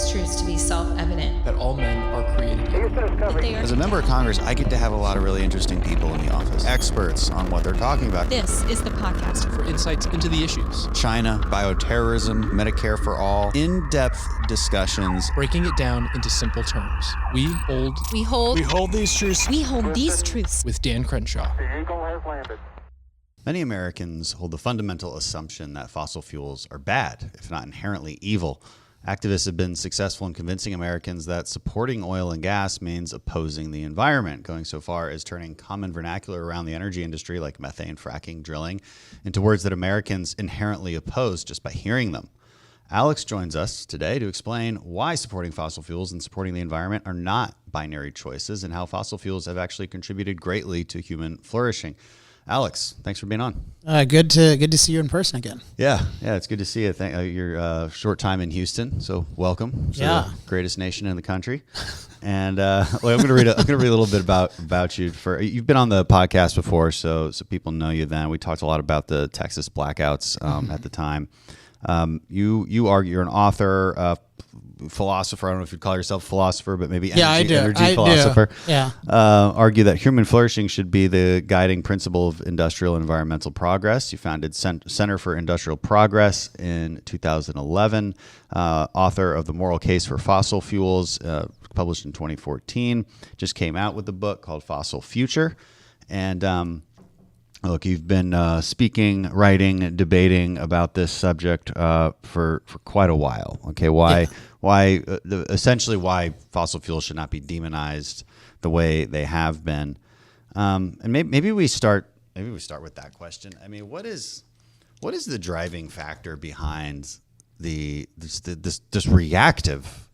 these truths to be self-evident. That all men are created equal. As a member of Congress, I get to have a lot of really interesting people in the office. Experts on what they're talking about. This is the podcast for insights into the issues. China, bioterrorism, Medicare for all. In-depth discussions. Breaking it down into simple terms. We hold these truths. With Dan Crenshaw. The Eagle has landed. Many Americans hold the fundamental assumption that fossil fuels are bad, if not inherently evil. Activists have been successful in convincing Americans that supporting oil and gas means opposing the environment, going so far as turning common vernacular around the energy industry like methane, fracking, drilling, into words that Americans inherently oppose just by hearing them. Alex joins us today to explain why supporting fossil fuels and supporting the environment are not binary choices and how fossil fuels have actually contributed greatly to human flourishing. Alex, thanks for being on. Good to see you in person again. Yeah, it's good to see you. Your short time in Houston, so welcome. The greatest nation in the country. And I'm going to read a little bit about you. You've been on the podcast before, so people know you. Then we talked a lot about the Texas blackouts at the time. You're an author, philosopher. I don't know if you'd call yourself a philosopher, but maybe energy philosopher. Do. Yeah. Argue that human flourishing should be the guiding principle of industrial and environmental progress. You founded Center for Industrial Progress in 2011. Author of The Moral Case for Fossil Fuels, published in 2014. Just came out with a book called Fossil Future. And look, you've been speaking, writing, debating about this subject for quite a while. Okay, essentially why fossil fuels should not be demonized the way they have been, and maybe we start with that question. I mean, what is the driving factor behind this reactive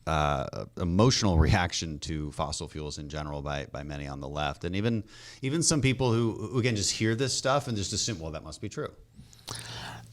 emotional reaction to fossil fuels in general by many on the left, and even some people who can just hear this stuff and just assume, well, that must be true?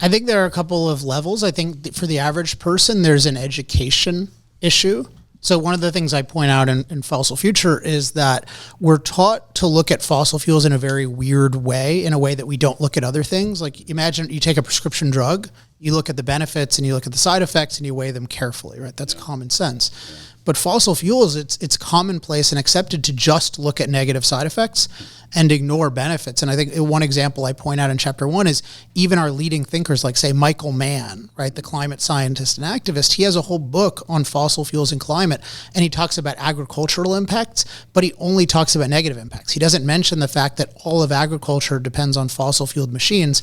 I think there are a couple of levels. I think for the average person, there's an education issue. So one of the things I point out in Fossil Future is that we're taught to look at fossil fuels in a very weird way, in a way that we don't look at other things. Like, imagine you take a prescription drug, you look at the benefits and you look at the side effects and you weigh them carefully, right? That's common sense. But fossil fuels, it's commonplace and accepted to just look at negative side effects and ignore benefits. And I think one example I point out in chapter 1 is even our leading thinkers, like, say, Michael Mann, right, the climate scientist and activist. He has a whole book on fossil fuels and climate, and he talks about agricultural impacts, but he only talks about negative impacts. He doesn't mention the fact that all of agriculture depends on fossil fueled machines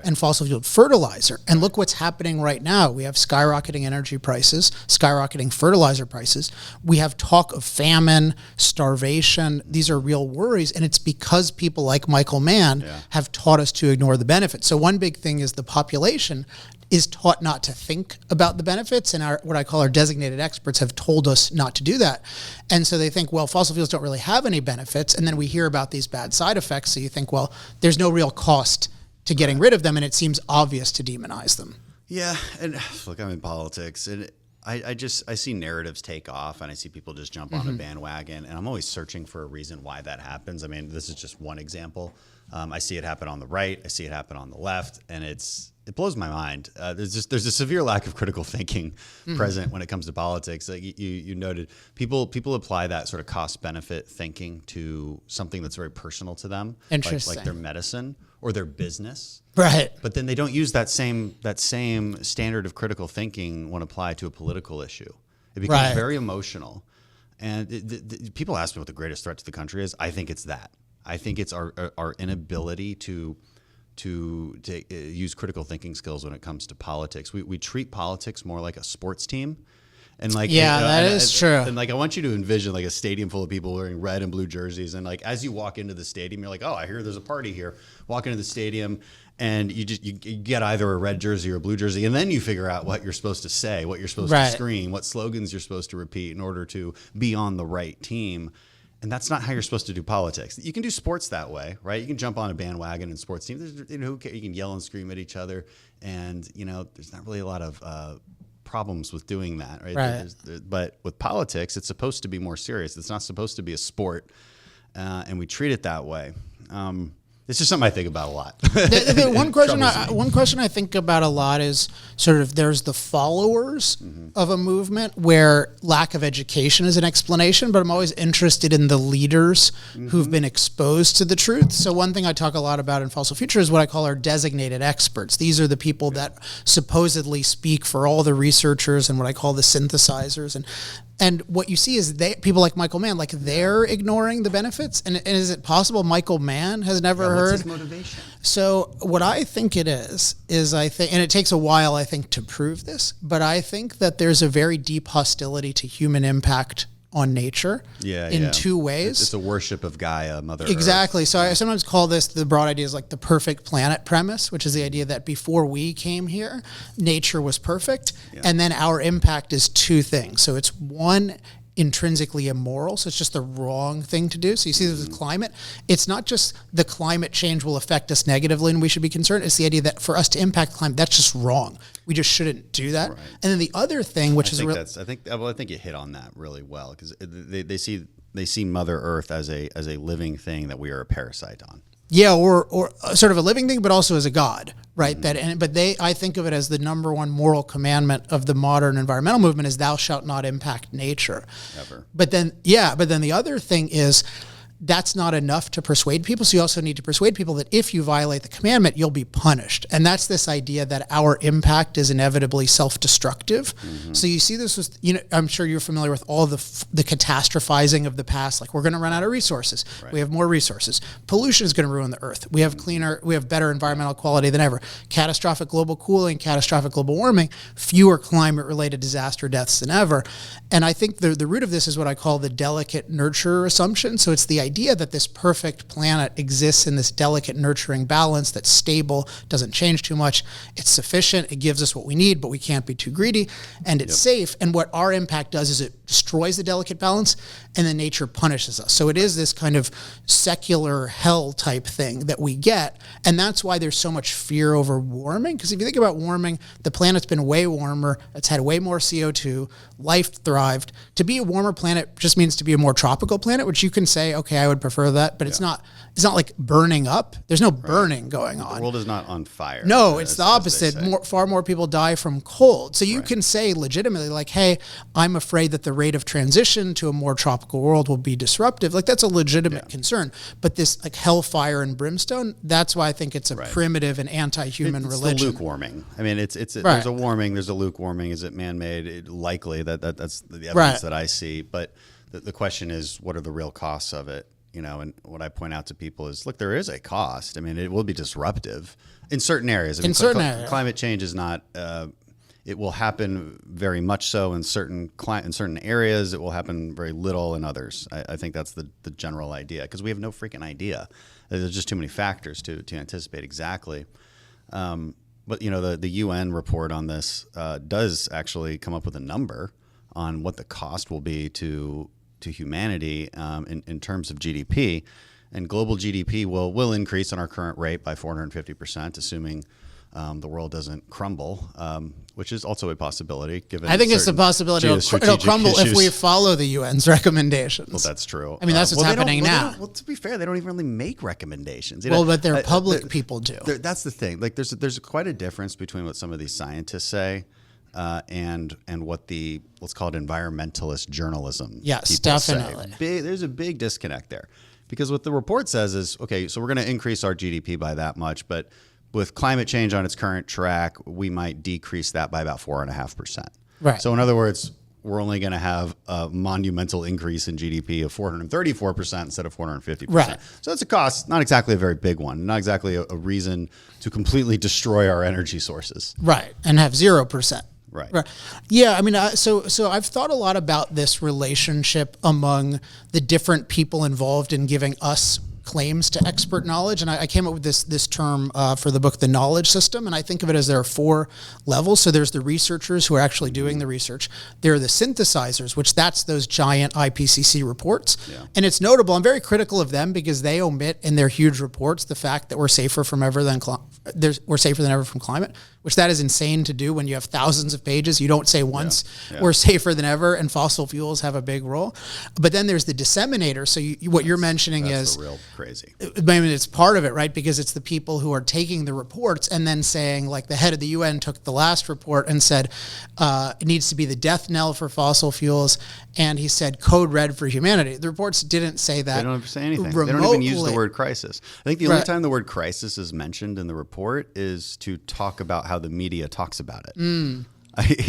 and fossil fueled fertilizer. And look what's happening right now. We have skyrocketing energy prices, skyrocketing fertilizer prices. We have talk of famine, starvation. These are real worries, and it's because people like Michael Mann have taught us to ignore the benefits. So one big thing is the population is taught not to think about the benefits, and what I call our designated experts have told us not to do that. And so they think, well, fossil fuels don't really have any benefits, and then we hear about these bad side effects, so you think, well, there's no real cost to getting rid of them, and it seems obvious to demonize them. Yeah, and look, I'm in politics, and I see narratives take off, and I see people just jump on a bandwagon, and I'm always searching for a reason why that happens. I mean, this is just one example. I see it happen on the right, I see it happen on the left, and it blows my mind. There's a severe lack of critical thinking present when it comes to politics. Like you noted, people apply that sort of cost benefit thinking to something that's very personal to them, like their medicine or their business. Right. But then they don't use that same standard of critical thinking when applied to a political issue. It becomes very emotional. And people ask me what the greatest threat to the country is. I think it's that. I think it's our inability to use critical thinking skills when it comes to politics. We treat politics more like a sports team. And that is true. And I want you to envision like a stadium full of people wearing red and blue jerseys. And like, as you walk into the stadium, you're like, oh, I hear there's a party here. Walk into the stadium and you get either a red jersey or a blue jersey. And then you figure out what you're supposed to say, what you're supposed to scream, what slogans you're supposed to repeat in order to be on the right team. And that's not how you're supposed to do politics. You can do sports that way, right? You can jump on a bandwagon in sports teams. You can yell and scream at each other. And, there's not really a lot of problems with doing that, right? But with politics, it's supposed to be more serious. It's not supposed to be a sport, and we treat it that way. It's just something I think about a lot. One question I think about a lot is sort of there's the followers of a movement where lack of education is an explanation, but I'm always interested in the leaders who've been exposed to the truth. So one thing I talk a lot about in Fossil Future is what I call our designated experts. These are the people that supposedly speak for all the researchers and what I call the synthesizers. And what you see is people like Michael Mann, like they're ignoring the benefits. And is it possible Michael Mann has never heard? What's his motivation? So what I think it is I think, and it takes a while, I think, to prove this, but I think that there's a very deep hostility to human impact on nature in two ways. It's a worship of Gaia, Mother Exactly. Earth. So I sometimes call this, the broad idea is like the perfect planet premise, which is the idea that before we came here, nature was perfect. Yeah. And then our impact is two things. So it's one, intrinsically immoral. So it's just the wrong thing to do. So you see this with climate. It's not just the climate change will affect us negatively and we should be concerned. It's the idea that for us to impact climate, that's just wrong. We just shouldn't do that. Right. And then the other thing, which I think you hit on that really well, because they see Mother Earth as a living thing that we are a parasite on. Yeah, or sort of a living thing, but also as a god, right? I think of it as the number one moral commandment of the modern environmental movement is thou shalt not impact nature. Ever. But then the other thing is that's not enough to persuade people. So you also need to persuade people that if you violate the commandment, you'll be punished. And that's this idea that our impact is inevitably self-destructive. So you see this with, I'm sure you're familiar with all the catastrophizing of the past. Like we're going to run out of resources. Right. We have more resources. Pollution is going to ruin the earth. We have better environmental quality than ever. Catastrophic global cooling, catastrophic global warming, fewer climate-related disaster deaths than ever. And I think the root of this is what I call the delicate nurture assumption. So it's the idea that this perfect planet exists in this delicate nurturing balance that's stable, doesn't change too much, it's sufficient, it gives us what we need, but we can't be too greedy, and it's safe. And what our impact does is it destroys the delicate balance, and then nature punishes us. So it is this kind of secular hell type thing that we get, and that's why there's so much fear over warming, because if you think about warming, the planet's been way warmer, it's had way more CO2, life thrived. To be a warmer planet just means to be a more tropical planet, which you can say, okay, I would prefer that, but it's not like burning up. There's no burning going on. The world is not on fire. No, it's the opposite. Far more people die from cold. So you can say legitimately like, hey, I'm afraid that the rate of transition to a more tropical world will be disruptive. Like that's a legitimate concern. But this like hellfire and brimstone, that's why I think it's a primitive and anti-human religion. It's the luke warming. I mean, there's a warming, there's a luke warming. Is it man-made? Likely that's the evidence that I see. But the question is, what are the real costs of it? And what I point out to people is, look, there is a cost. I mean, it will be disruptive in certain areas. Areas. Climate change is not, it will happen very much so in certain areas. It will happen very little in others. I think that's the general idea, because we have no freaking idea. There's just too many factors to anticipate exactly. But, the UN report on this does actually come up with a number on what the cost will be to humanity in terms of GDP, and global GDP will increase on our current rate by 450%, assuming the world doesn't crumble, which is also a possibility. Given I think it's a possibility it'll crumble if we follow the UN's recommendations. Well, that's true. I mean, that's what's happening now. Well, to be fair, they don't even really make recommendations. But their public people do. That's the thing. Like, there's quite a difference between what some of these scientists say and what let's call it environmentalist journalism. Yes, definitely. There's a big disconnect there, because what the report says is, okay, so we're going to increase our GDP by that much, but with climate change on its current track, we might decrease that by about 4.5%. Right. So in other words, we're only going to have a monumental increase in GDP of 434% instead of 450%. Right. So that's a cost, not exactly a very big one, not exactly a reason to completely destroy our energy sources. Right, and have 0%. Right. Yeah, I mean, so I've thought a lot about this relationship among the different people involved in giving us claims to expert knowledge, and I came up with this term for the book, The Knowledge System, and I think of it as there are 4 levels. So there's the researchers who are actually doing the research. There are the synthesizers, which that's those giant IPCC reports, and it's notable. I'm very critical of them because they omit in their huge reports the fact that we're safer than ever from climate, which that is insane to do when you have thousands of pages. You don't say once we're safer than ever, and fossil fuels have a big role. But then there's the disseminator. So what you're mentioning is crazy. I mean, it's part of it, right? Because it's the people who are taking the reports and then saying, like the head of the UN took the last report and said it needs to be the death knell for fossil fuels, and he said code red for humanity. The reports didn't say that. They don't say anything. Remotely. They don't even use the word crisis. I think the only time the word crisis is mentioned in the report is to talk about how the media talks about it.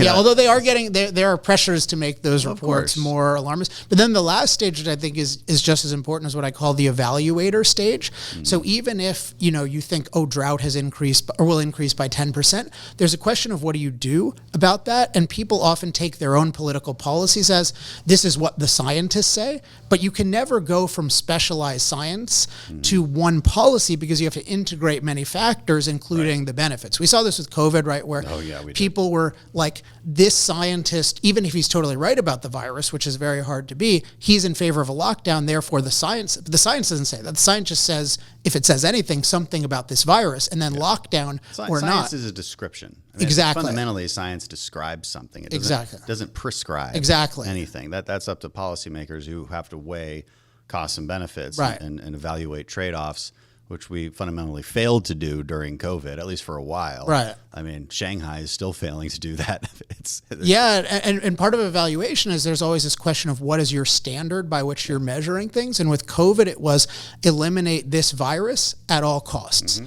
Although they are getting there are pressures to make those reports more alarmist. But then the last stage that I think is just as important is what I call the evaluator stage. So even if you think drought has increased or will increase by 10%, there's a question of what do you do about that? And people often take their own political policies as this is what the scientists say, but you can never go from specialized science to one policy because you have to integrate many factors, including the benefits. We saw this with COVID, right? Where people were like, this scientist, even if he's totally right about the virus, which is very hard to be, he's in favor of a lockdown. Therefore, the science doesn't say that. The science just says, if it says anything, something about this virus, and then lockdown or not. Science is a description. I mean, exactly. Fundamentally, science describes something. It doesn't prescribe anything. That's up to policymakers who have to weigh costs and benefits and evaluate trade-offs, which we fundamentally failed to do during COVID, at least for a while. Right. I mean, Shanghai is still failing to do that. And part of evaluation is there's always this question of what is your standard by which you're measuring things. And with COVID, it was eliminate this virus at all costs.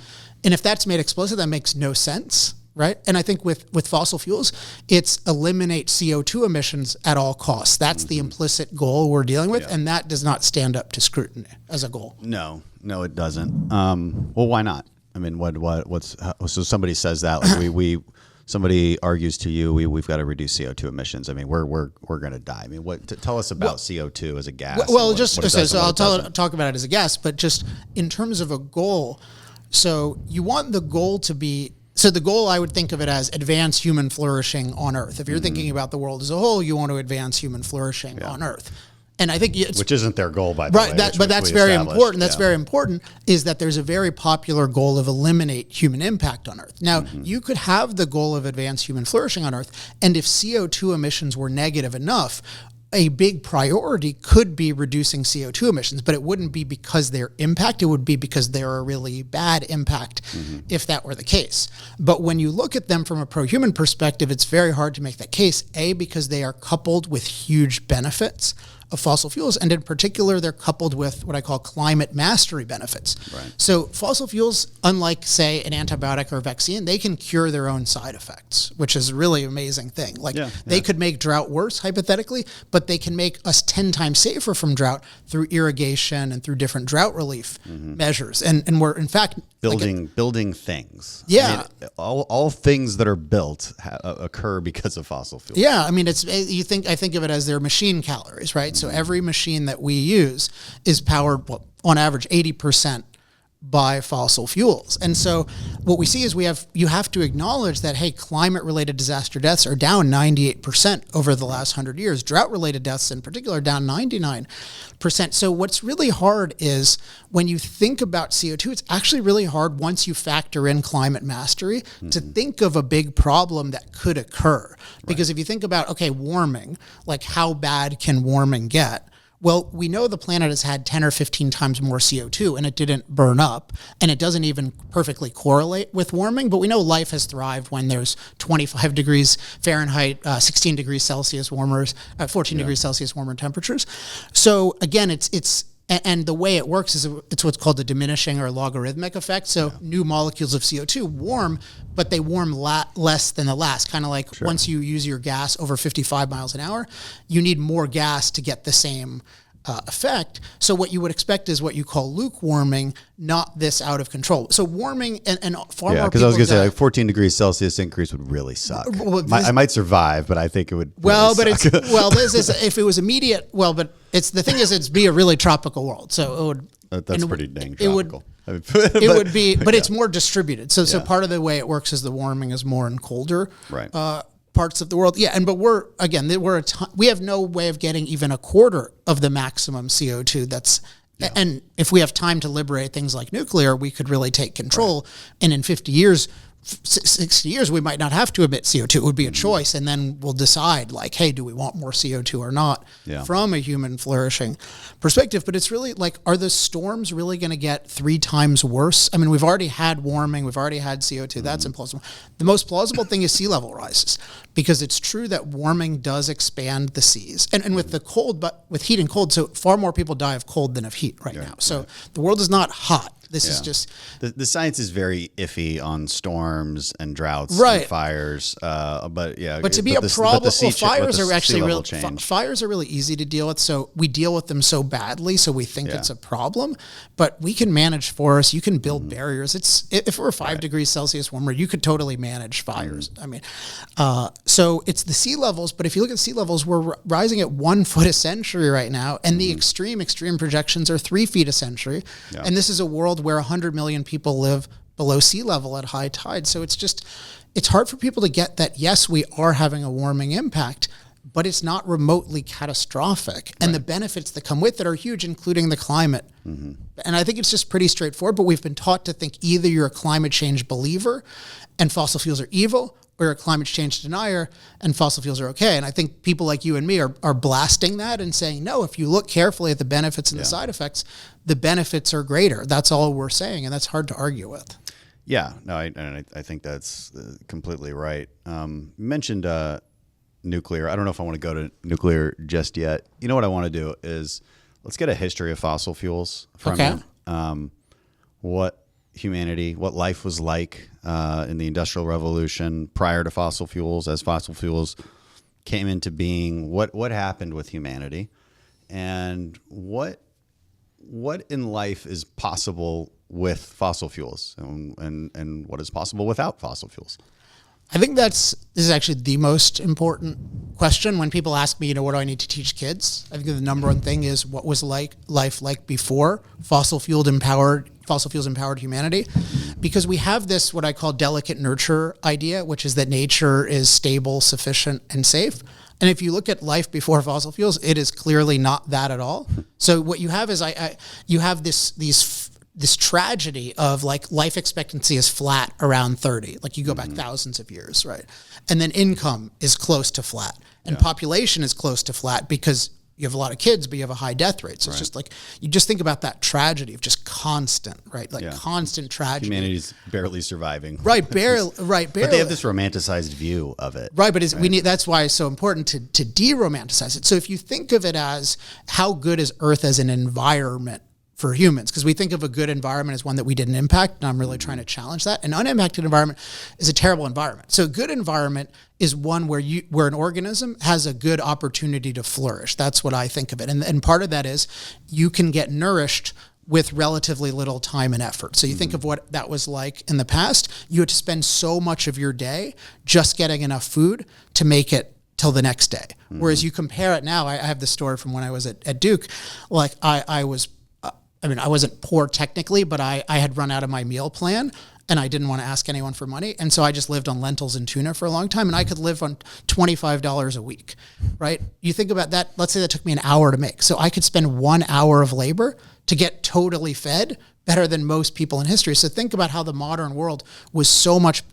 And if that's made explicit, that makes no sense. Right. And I think with fossil fuels, it's eliminate CO2 emissions at all costs. That's the implicit goal we're dealing with. And that does not stand up to scrutiny as a goal. No, it doesn't. Well, why not? I mean, so somebody says that, like somebody argues to you, we've got to reduce CO2 emissions. I mean, we're going to die. I mean, tell us about CO2 as a gas. I'll talk about it as a gas, but just in terms of a goal. So you want the goal to be. So the goal, I would think of it as advance human flourishing on Earth. If you're thinking about the world as a whole, you want to advance human flourishing on Earth. And I think which isn't their goal, by the way. But that's very important. That's very important. Is that there's a very popular goal of eliminate human impact on Earth. Now, you could have the goal of advance human flourishing on Earth, and if CO2 emissions were negative enough, a big priority could be reducing CO2 emissions, but it wouldn't be because their impact. It would be because they're a really bad impact if that were the case. But when you look at them from a pro-human perspective, it's very hard to make that case, because they are coupled with huge benefits of fossil fuels, and in particular, they're coupled with what I call climate mastery benefits. Right. So fossil fuels, unlike, say, an antibiotic or a vaccine, they can cure their own side effects, which is a really amazing thing. They could make drought worse, hypothetically, but they can make us 10 times safer from drought through irrigation and through different drought relief measures. And we're, in fact... Building things. Yeah. I mean, all things that are built occur because of fossil fuels. Yeah, I mean, I think of it as their machine calories, right? So every machine that we use is powered, on average, 80% by fossil fuels. And so what we see is you have to acknowledge that, hey, climate-related disaster deaths are down 98% over the last 100 years. Drought-related deaths in particular are down 99%. So what's really hard is when you think about CO2, it's actually really hard once you factor in climate mastery to think of a big problem that could occur. Because if you think about, warming, like how bad can warming get? Well, we know the planet has had 10 or 15 times more CO2 and it didn't burn up, and it doesn't even perfectly correlate with warming, but we know life has thrived when there's 25 degrees Fahrenheit, 16 degrees Celsius warmers, 14 degrees Celsius warmer temperatures. So again, and the way it works is it's what's called the diminishing or logarithmic effect. So new molecules of CO2 warm, but they warm less than the last. Kind of like once you use your gas over 55 miles an hour, you need more gas to get the same effect. So what you would expect is what you call lukewarming, not this out of control. So warming and far more. Because I was going to say 14 degrees Celsius increase would really suck. I might survive, but I think it would. This is if it was immediate. But it'd be a really tropical world. So it would. That's pretty dang tropical. It would be, but it's more distributed. So part of the way it works is the warming is more in colder parts of the world. Yeah, but we have no way of getting even a quarter of the maximum CO2 and if we have time to liberate things like nuclear, we could really take control. And in 50 years, 60 years, we might not have to emit CO2. It would be a choice. And then we'll decide like, hey, do we want more CO2 or not from a human flourishing perspective? But it's really like, are the storms really going to get 3 times worse? I mean, we've already had warming. We've already had CO2. That's implausible. The most plausible thing is sea level rises, because it's true that warming does expand the seas. And with the cold, but with heat and cold, so far more people die of cold than of heat right now. So the world is not hot. This is just the science is very iffy on storms and droughts and fires. But to be a problem, fires are actually fires are really easy to deal with. So we deal with them so badly, so we think it's a problem. But we can manage forests. You can build barriers. If we're 5 degrees Celsius warmer, you could totally manage fires. I mean, so it's the sea levels. But if you look at sea levels, we're rising at 1 foot a century right now, and the extreme projections are 3 feet a century. Yeah. And this is a world where 100 million people live below sea level at high tide. So it's hard for people to get that, yes, we are having a warming impact, but it's not remotely catastrophic. And the benefits that come with it are huge, including the climate. And I think it's just pretty straightforward, but we've been taught to think either you're a climate change believer and fossil fuels are evil, or you're a climate change denier and fossil fuels are okay. And I think people like you and me are blasting that and saying, no, if you look carefully at the benefits and the side effects, the benefits are greater. That's all we're saying, and that's hard to argue with. Yeah, no, I think that's completely right. You mentioned nuclear. I don't know if I want to go to nuclear just yet. You know what I want to do is let's get a history of fossil fuels from you. What life was like in the Industrial Revolution prior to fossil fuels, as fossil fuels came into being. What happened with humanity, and what in life is possible with fossil fuels, and what is possible without fossil fuels? I think this is actually the most important question when people ask me, what do I need to teach kids? I think the number one thing is, what was life like before fossil fuels empowered humanity? Because we have this, what I call delicate nurture idea, which is that nature is stable, sufficient, and safe. And if you look at life before fossil fuels, it is clearly not that at all. So what you have is you have this tragedy of like life expectancy is flat around 30, like you go back thousands of years, right? And then income is close to flat, and population is close to flat because you have a lot of kids, but you have a high death rate. So it's just like, you just think about that tragedy of just constant, right? Like constant tragedy. Humanity's barely surviving. Right, barely. But they have this romanticized view of it. Right, but that's why it's so important to de-romanticize it. So if you think of it as, how good is Earth as an environment for humans? Because we think of a good environment as one that we didn't impact, and I'm really trying to challenge that. An unimpacted environment is a terrible environment. So a good environment is one where an organism has a good opportunity to flourish. That's what I think of it. And part of that is you can get nourished with relatively little time and effort. So you think of what that was like in the past. You had to spend so much of your day just getting enough food to make it till the next day. Whereas you compare it now, I have this story from when I was at Duke. Like I wasn't poor technically, but I had run out of my meal plan and I didn't want to ask anyone for money. And so I just lived on lentils and tuna for a long time, and I could live on $25 a week, right? You think about that. Let's say that took me an hour to make. So I could spend 1 hour of labor to get totally fed better than most people in history. So think about how the modern world is so much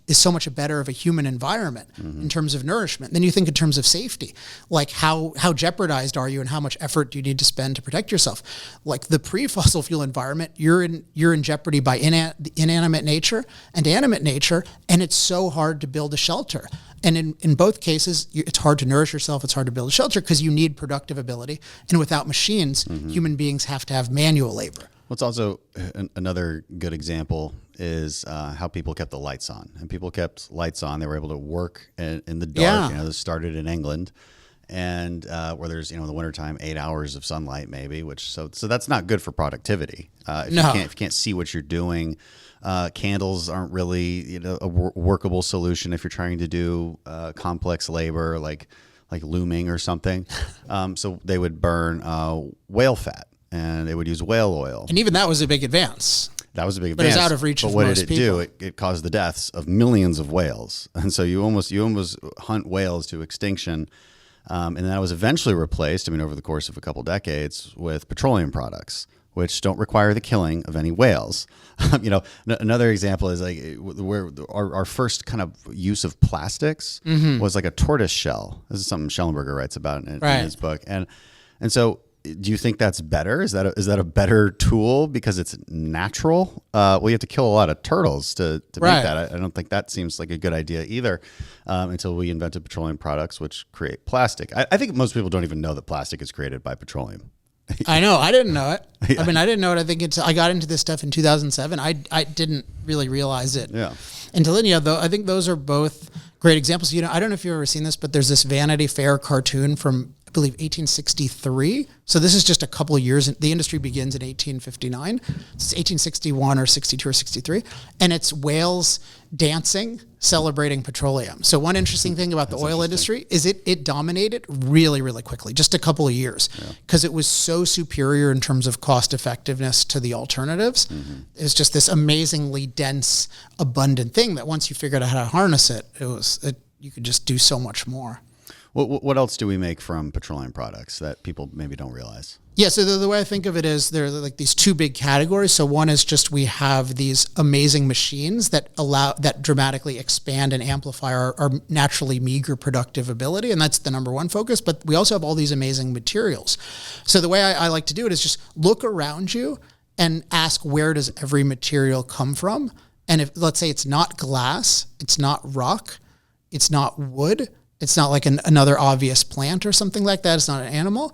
better of a human environment in terms of nourishment. Then you think in terms of safety, like how jeopardized are you and how much effort do you need to spend to protect yourself? Like the pre-fossil fuel environment, you're in jeopardy by inanimate nature and animate nature, and it's so hard to build a shelter. And in both cases, it's hard to nourish yourself. It's hard to build a shelter because you need productive ability. And without machines, human beings have to have manual labor. What's also another good example is how people kept the lights on. And people kept lights on. They were able to work in the dark. Yeah. This started in England, and where there's in the wintertime 8 hours of sunlight maybe, so that's not good for productivity. If you can't see what you're doing. Candles aren't really a workable solution if you're trying to do complex labor like looming or something. So they would burn whale fat, and they would use whale oil. And even that was a big advance. That was a big advance. But it was out of reach of most people. What did it do? It caused the deaths of millions of whales. And so you almost hunt whales to extinction. And that was eventually replaced, over the course of a couple decades, with petroleum products, which don't require the killing of any whales. Another example is like where our first kind of use of plastics was like a tortoise shell. This is something Schellenberger writes about in his book. And so do you think that's better? Is that a better tool because it's natural? Well, you have to kill a lot of turtles to make that. I don't think that seems like a good idea either until we invented petroleum products, which create plastic. I think most people don't even know that plastic is created by petroleum. I know. I didn't know it. Yeah. I mean, I didn't know it. I think I got into this stuff in 2007. I didn't really realize it until then. Though I think those are both great examples. I don't know if you've ever seen this, but there's this Vanity Fair cartoon from, I believe, 1863. So this is just a couple of years. The industry begins in 1859. It's 1861 or 62 or 63. And it's whales dancing, celebrating petroleum. So one interesting thing about the oil industry is it dominated really, really quickly, just a couple of years, because it was so superior in terms of cost effectiveness to the alternatives. It's just this amazingly dense, abundant thing that once you figured out how to harness it, you could just do so much more. What else do we make from petroleum products that people maybe don't realize? Yeah, so the way I think of it is there are like these two big categories. So one is just we have these amazing machines that dramatically expand and amplify our naturally meager productive ability, and that's the number one focus. But we also have all these amazing materials. So the way I like to do it is just look around you and ask, where does every material come from? And if, let's say, it's not glass, it's not rock, it's not wood, it's not like another obvious plant or something like that, it's not an animal,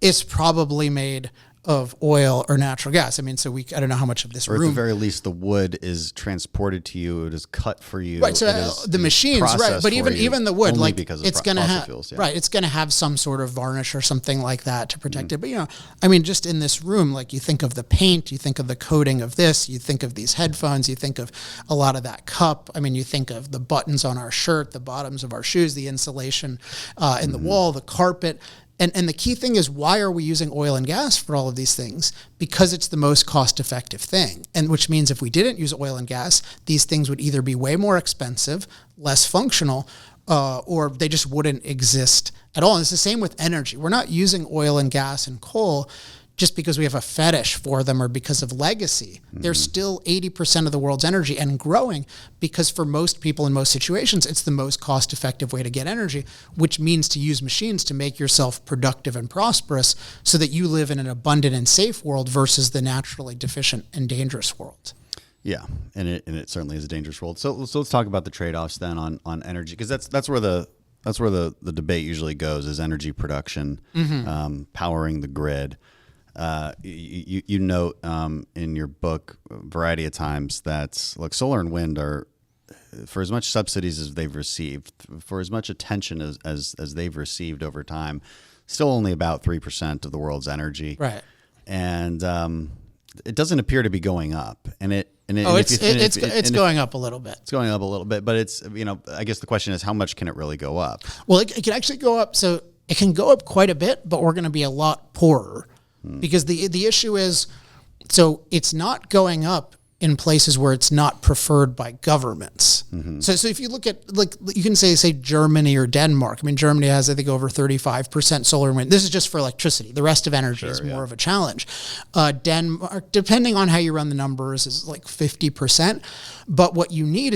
it's probably made of oil or natural gas. I mean, so I don't know how much of this room. Or at the very least, the wood is transported to you. It is cut for you. Right. So the machines, right. But even the wood, like it's going to have, right. It's going to have some sort of varnish or something like that to protect it. But, I mean, just in this room, like you think of the paint, you think of the coating of this, you think of these headphones, you think of a lot of that cup. I mean, you think of the buttons on our shirt, the bottoms of our shoes, the insulation in the wall, the carpet. And the key thing is, why are we using oil and gas for all of these things? Because it's the most cost-effective thing. And which means if we didn't use oil and gas, these things would either be way more expensive, less functional, or they just wouldn't exist at all. And it's the same with energy. We're not using oil and gas and coal just because we have a fetish for them or because of legacy. They're still 80% of the world's energy and growing, because for most people in most situations, it's the most cost-effective way to get energy, which means to use machines to make yourself productive and prosperous so that you live in an abundant and safe world versus the naturally deficient and dangerous world. Yeah, and it certainly is a dangerous world. So let's talk about the trade-offs then on energy, because that's where the debate usually goes, is energy production, powering the grid. You note in your book a variety of times that, look, solar and wind are, for as much subsidies as they've received, for as much attention as they've received over time, still only about 3% of the world's energy. Right. And it doesn't appear to be going up. It's going up a little bit. It's going up a little bit, but it's, I guess the question is, how much can it really go up? Well, it can actually go up. So it can go up quite a bit, but we're going to be a lot poorer. Because the issue is, so it's not going up in places where it's not preferred by governments. So if you look at, like, you can say Germany or Denmark. I mean, Germany has, I think, over 35% solar and wind. This is just for electricity. The rest of energy is more of a challenge. Denmark, depending on how you run the numbers, is like 50%. But what you need,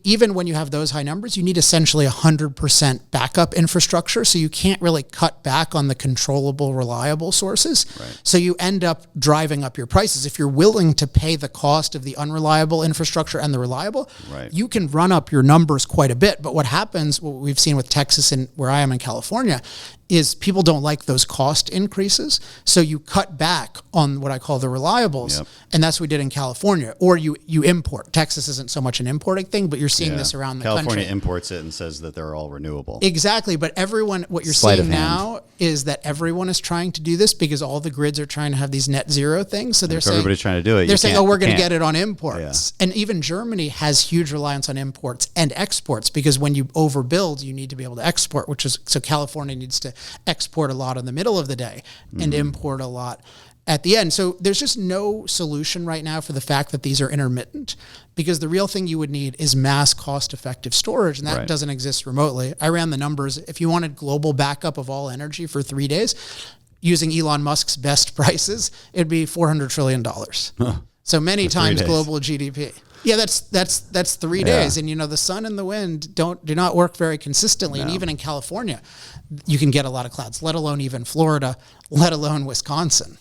even when you have those high numbers, you need essentially 100% backup infrastructure. So you can't really cut back on the controllable, reliable sources. Right. So you end up driving up your prices. If you're willing to pay the cost of the unreliable infrastructure and the reliable, you can run up your numbers quite a bit. But what happens, what we've seen with Texas and where I am in California, is people don't like those cost increases. So you cut back on what I call the reliables. And that's what we did in California. Or you import. Texas isn't so much an importing thing, but you're seeing this around the country. California imports it and says that they're all renewable. Exactly. But what you're seeing now is that everyone is trying to do this because all the grids are trying to have these net zero things. So they're saying, everybody's trying to do it. They're saying, we're going to get it on imports. And even Germany has huge reliance on imports and exports, because when you overbuild, you need to be able to export, so California needs to export a lot in the middle of the day and import a lot at the end. So there's just no solution right now for the fact that these are intermittent, because the real thing you would need is mass cost-effective storage, and that doesn't exist remotely. I ran the numbers. If you wanted global backup of all energy for 3 days, using Elon Musk's best prices, it'd be $400 trillion. So many times global GDP. Yeah, that's 3 days. And the sun and the wind do not work very consistently. No. And even in California, you can get a lot of clouds, let alone even Florida, let alone Wisconsin.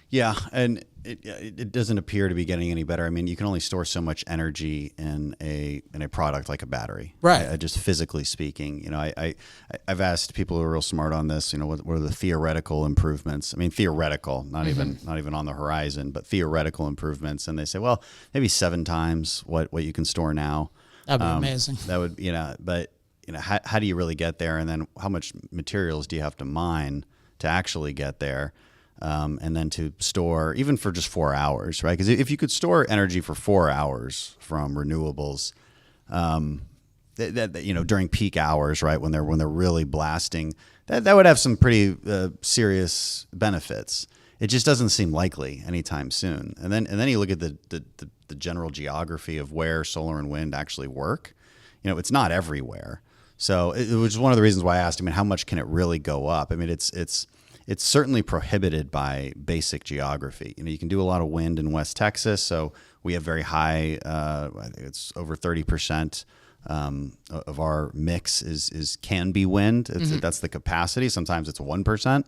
Yeah, and it doesn't appear to be getting any better. I mean, you can only store so much energy in a product like a battery, right? Just physically speaking, I've asked people who are real smart on this. What are the theoretical improvements? I mean, theoretical, not even on the horizon, but theoretical improvements. And they say, well, maybe 7 times what you can store now. That'd be amazing. That would, but how do you really get there? And then how much materials do you have to mine to actually get there? And then to store even for just 4 hours, right? Because if you could store energy for 4 hours from renewables, during peak hours, right, when they're really blasting, that would have some pretty serious benefits. It just doesn't seem likely anytime soon. And then you look at the general geography of where solar and wind actually work. It's not everywhere. So it was one of the reasons why I asked. I mean, how much can it really go up? I mean, it's certainly prohibited by basic geography. You can do a lot of wind in West Texas, so we have very high. I think it's over 30% of our mix can be wind. That's the capacity. Sometimes it's 1%.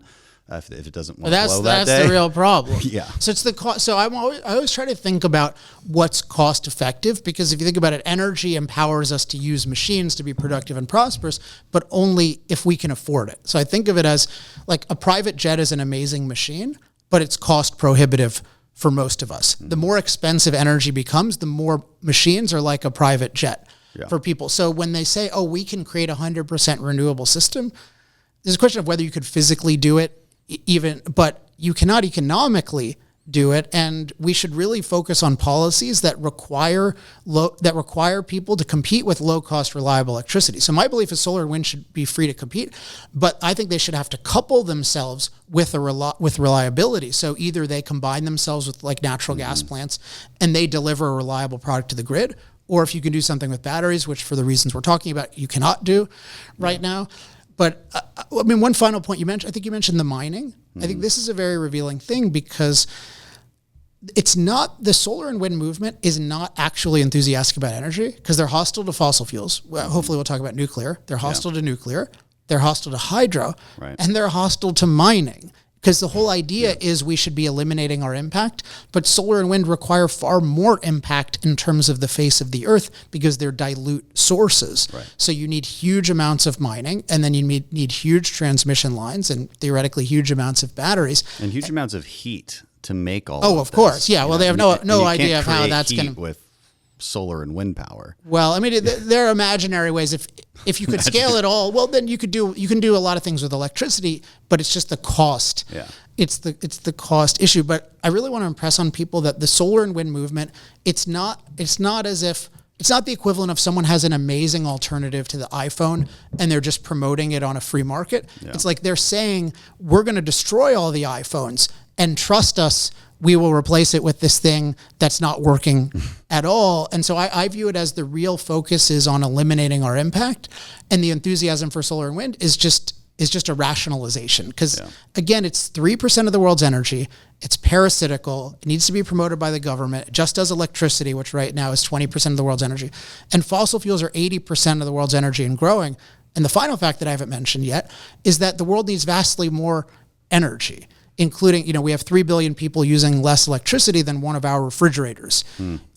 If it doesn't want to blow that day. That's the real problem. Yeah. So it's the cost. So I always try to think about what's cost effective, because if you think about it, energy empowers us to use machines to be productive and prosperous, but only if we can afford it. So I think of it as like a private jet is an amazing machine, but it's cost prohibitive for most of us. The more expensive energy becomes, the more machines are like a private jet for people. So when they say, oh, we can create 100% renewable system, there's a question of whether you could physically do it, but you cannot economically do it, and we should really focus on policies that require people to compete with low-cost, reliable electricity. So my belief is solar and wind should be free to compete, but I think they should have to couple themselves with reliability. So either they combine themselves with like natural gas plants and they deliver a reliable product to the grid, or if you can do something with batteries, which for the reasons we're talking about, you cannot do right now. But I mean, one final point I think you mentioned the mining. I think this is a very revealing thing, because it's not, the solar and wind movement is not actually enthusiastic about energy, because they're hostile to fossil fuels. Well, hopefully we'll talk about nuclear. They're hostile to nuclear. They're hostile to hydro, and they're hostile to mining. Because the whole idea is we should be eliminating our impact, but solar and wind require far more impact in terms of the face of the earth, because they're dilute sources. Right. So you need huge amounts of mining, and then you need huge transmission lines, and theoretically huge amounts of batteries. And huge amounts of heat to make all of course. Yeah, well, they have no idea of how that's going to... with solar and wind power. Well, I mean, there are imaginary ways. If you could scale it all, well, then you can do a lot of things with electricity, but it's just the cost. Yeah. It's the cost issue. But I really want to impress on people that the solar and wind movement, it's not the equivalent of someone has an amazing alternative to the iPhone and they're just promoting it on a free market. Yeah. It's like they're saying, we're going to destroy all the iPhones, and trust us, we will replace it with this thing that's not working at all. And so I view it as the real focus is on eliminating our impact, and the enthusiasm for solar and wind is just a rationalization. Because again, it's 3% of the world's energy. It's parasitical. It needs to be promoted by the government. It just does electricity, which right now is 20% of the world's energy. And fossil fuels are 80% of the world's energy and growing. And the final fact that I haven't mentioned yet is that the world needs vastly more energy, including, we have 3 billion people using less electricity than one of our refrigerators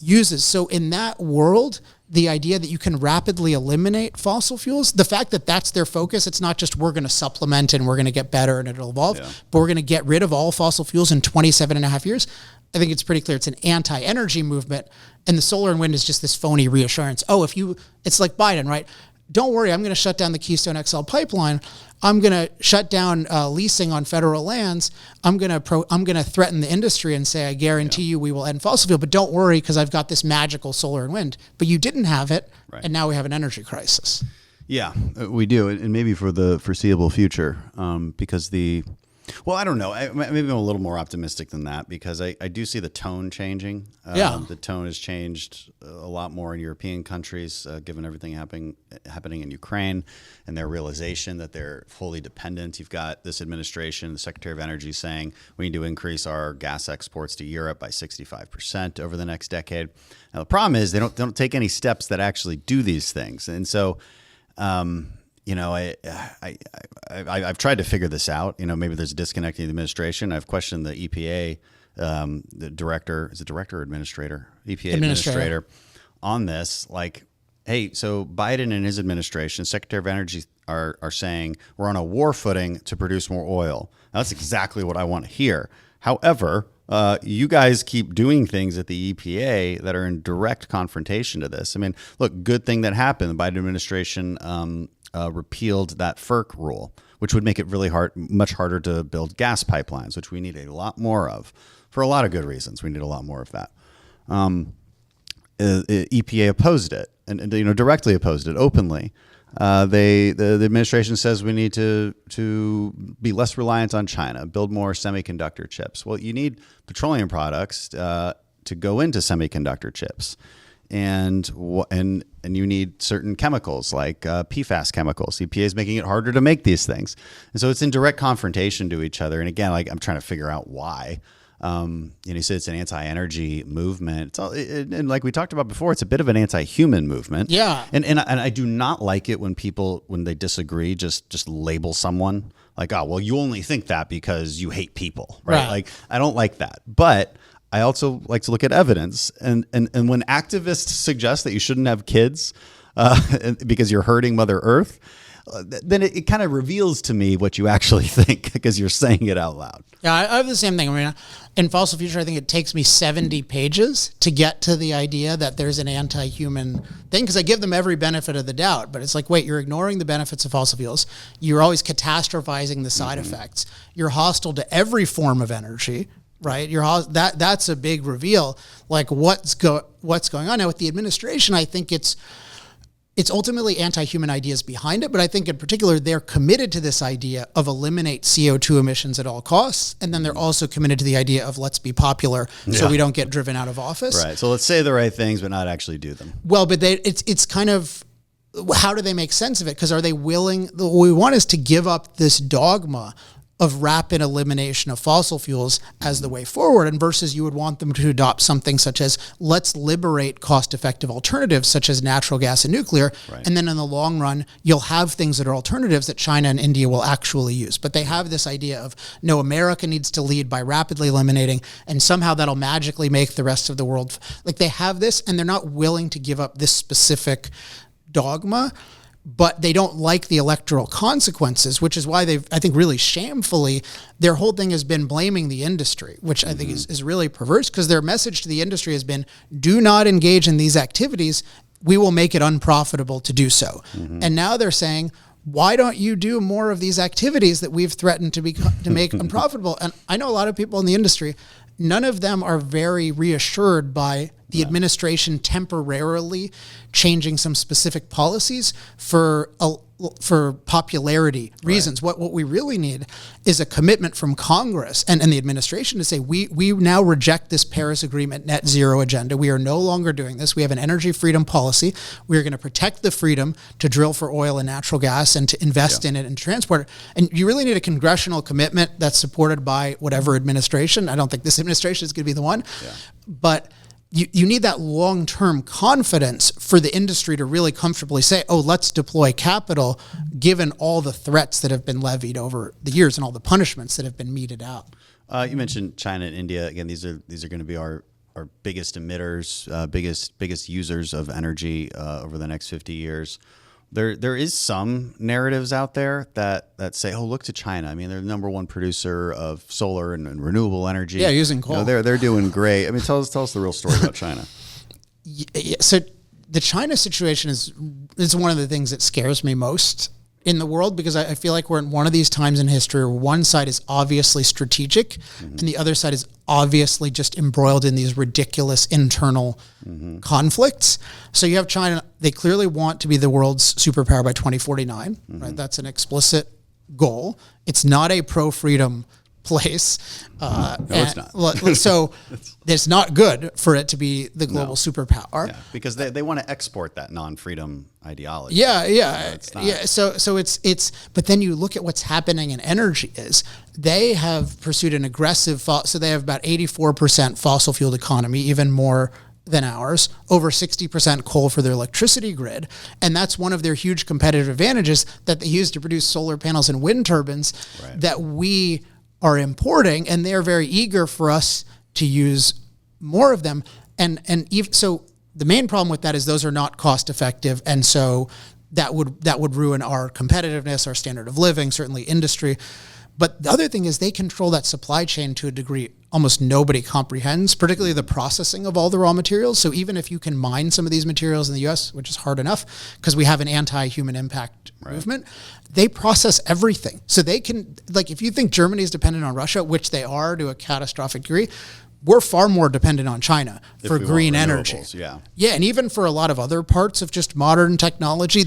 uses. So in that world, the idea that you can rapidly eliminate fossil fuels, the fact that that's their focus, it's not just we're going to supplement and we're going to get better and it'll evolve, but we're going to get rid of all fossil fuels in 27 and a half years. I think it's pretty clear it's an anti-energy movement, and the solar and wind is just this phony reassurance. It's like Biden, right? Don't worry, I'm going to shut down the Keystone XL pipeline. I'm going to shut down leasing on federal lands. I'm going to threaten the industry and say, I guarantee you we will end fossil fuel, but don't worry, because I've got this magical solar and wind. But you didn't have it, and now we have an energy crisis. Yeah, we do, and maybe for the foreseeable future, because Well, I don't know. Maybe I'm a little more optimistic than that because I do see the tone changing. The tone has changed a lot more in European countries, given everything happening in Ukraine and their realization that they're fully dependent. You've got this administration, the Secretary of Energy, saying we need to increase our gas exports to Europe by 65% over the next decade. Now, the problem is they don't take any steps that actually do these things. And so, I've tried to figure this out. Maybe there's a disconnect in the administration. I've questioned the EPA, the director, is it director or administrator? EPA administrator on this. Like, hey, so Biden and his administration, Secretary of Energy, are saying we're on a war footing to produce more oil. Now, that's exactly what I want to hear. However, you guys keep doing things at the EPA that are in direct confrontation to this. I mean, look, good thing that happened. The Biden administration repealed that FERC rule, which would make it really much harder to build gas pipelines, which we need a lot more of for a lot of good reasons. We need a lot more of that. EPA opposed it and directly opposed it openly. The administration says we need to be less reliant on China, build more semiconductor chips. Well, you need petroleum products to go into semiconductor chips. And you need certain chemicals like PFAS chemicals. EPA is making it harder to make these things, and so it's in direct confrontation to each other. And again, like I'm trying to figure out why. You said it's an anti-energy movement. And like we talked about before, it's a bit of an anti-human movement. Yeah. And I do not like it when people, when they disagree, just label someone like, oh, well, you only think that because you hate people, right? Like I don't like that, but I also like to look at evidence, and when activists suggest that you shouldn't have kids because you're hurting Mother Earth, then it kind of reveals to me what you actually think because you're saying it out loud. Yeah, I have the same thing. I mean, in Fossil Future, I think it takes me 70 pages to get to the idea that there's an anti-human thing because I give them every benefit of the doubt. But it's like, wait, you're ignoring the benefits of fossil fuels. You're always catastrophizing the side effects. You're hostile to every form of energy. Right, that's a big reveal. Like what's going on now with the administration? I think it's ultimately anti-human ideas behind it, but I think in particular they're committed to this idea of eliminate CO2 emissions at all costs, and then they're also committed to the idea of let's be popular so we don't get driven out of office. Right. So let's say the right things, but not actually do them. Well, but it's kind of how do they make sense of it? Because are they willing? What we want is to give up this dogma of rapid elimination of fossil fuels as the way forward, and versus you would want them to adopt something such as let's liberate cost-effective alternatives such as natural gas and nuclear, and then in the long run you'll have things that are alternatives that China and India will actually use. But they have this idea of no, America needs to lead by rapidly eliminating, and somehow that'll magically make the rest of the world like they have this, and they're not willing to give up this specific dogma. But they don't like the electoral consequences, which is why they've, I think, really shamefully, their whole thing has been blaming the industry, which I think is really perverse because their message to the industry has been, do not engage in these activities. We will make it unprofitable to do so. And now they're saying, why don't you do more of these activities that we've threatened to make unprofitable? And I know a lot of people in the industry, none of them are very reassured by the administration temporarily changing some specific policies for popularity reasons. What we really need is a commitment from Congress and the administration to say, we now reject this Paris Agreement net zero agenda. We are no longer doing this. We have an energy freedom policy. We are going to protect the freedom to drill for oil and natural gas and to invest in it and transport it. And you really need a congressional commitment that's supported by whatever administration. I don't think this administration is going to be the one, but you need that long-term confidence for the industry to really comfortably say, oh, let's deploy capital given all the threats that have been levied over the years and all the punishments that have been meted out. You mentioned China and India. Again, these are going to be our biggest emitters, biggest users of energy over the next 50 years. There is some narratives out there that say, oh, look to China. I mean, they're the number one producer of solar and renewable energy. Yeah, using coal. They're doing great. I mean, tell us the real story about China. So the China situation is one of the things that scares me most in the world, because I feel like we're in one of these times in history where one side is obviously strategic and the other side is obviously just embroiled in these ridiculous internal conflicts. So you have China, they clearly want to be the world's superpower by 2049, right? That's an explicit goal. It's not a pro-freedom place. No, it's not. So it's not good for it to be the global superpower. Yeah, because they want to export that non-freedom ideology. Yeah. It's So it's but then you look at what's happening in energy is they have pursued an aggressive so they have about 84% fossil fueled economy, even more than ours, over 60% coal for their electricity grid. And that's one of their huge competitive advantages that they use to produce solar panels and wind turbines that we are importing. And they're very eager for us to use more of them. And even so the main problem with that is those are not cost effective. And so that would ruin our competitiveness, our standard of living, certainly industry. But the other thing is they control that supply chain to a degree almost nobody comprehends, particularly the processing of all the raw materials. So even if you can mine some of these materials in the US, which is hard enough because we have an anti-human impact movement, they process everything. So they can, like if you think Germany is dependent on Russia, which they are to a catastrophic degree, we're far more dependent on China for green energy. Yeah, and even for a lot of other parts of just modern technology,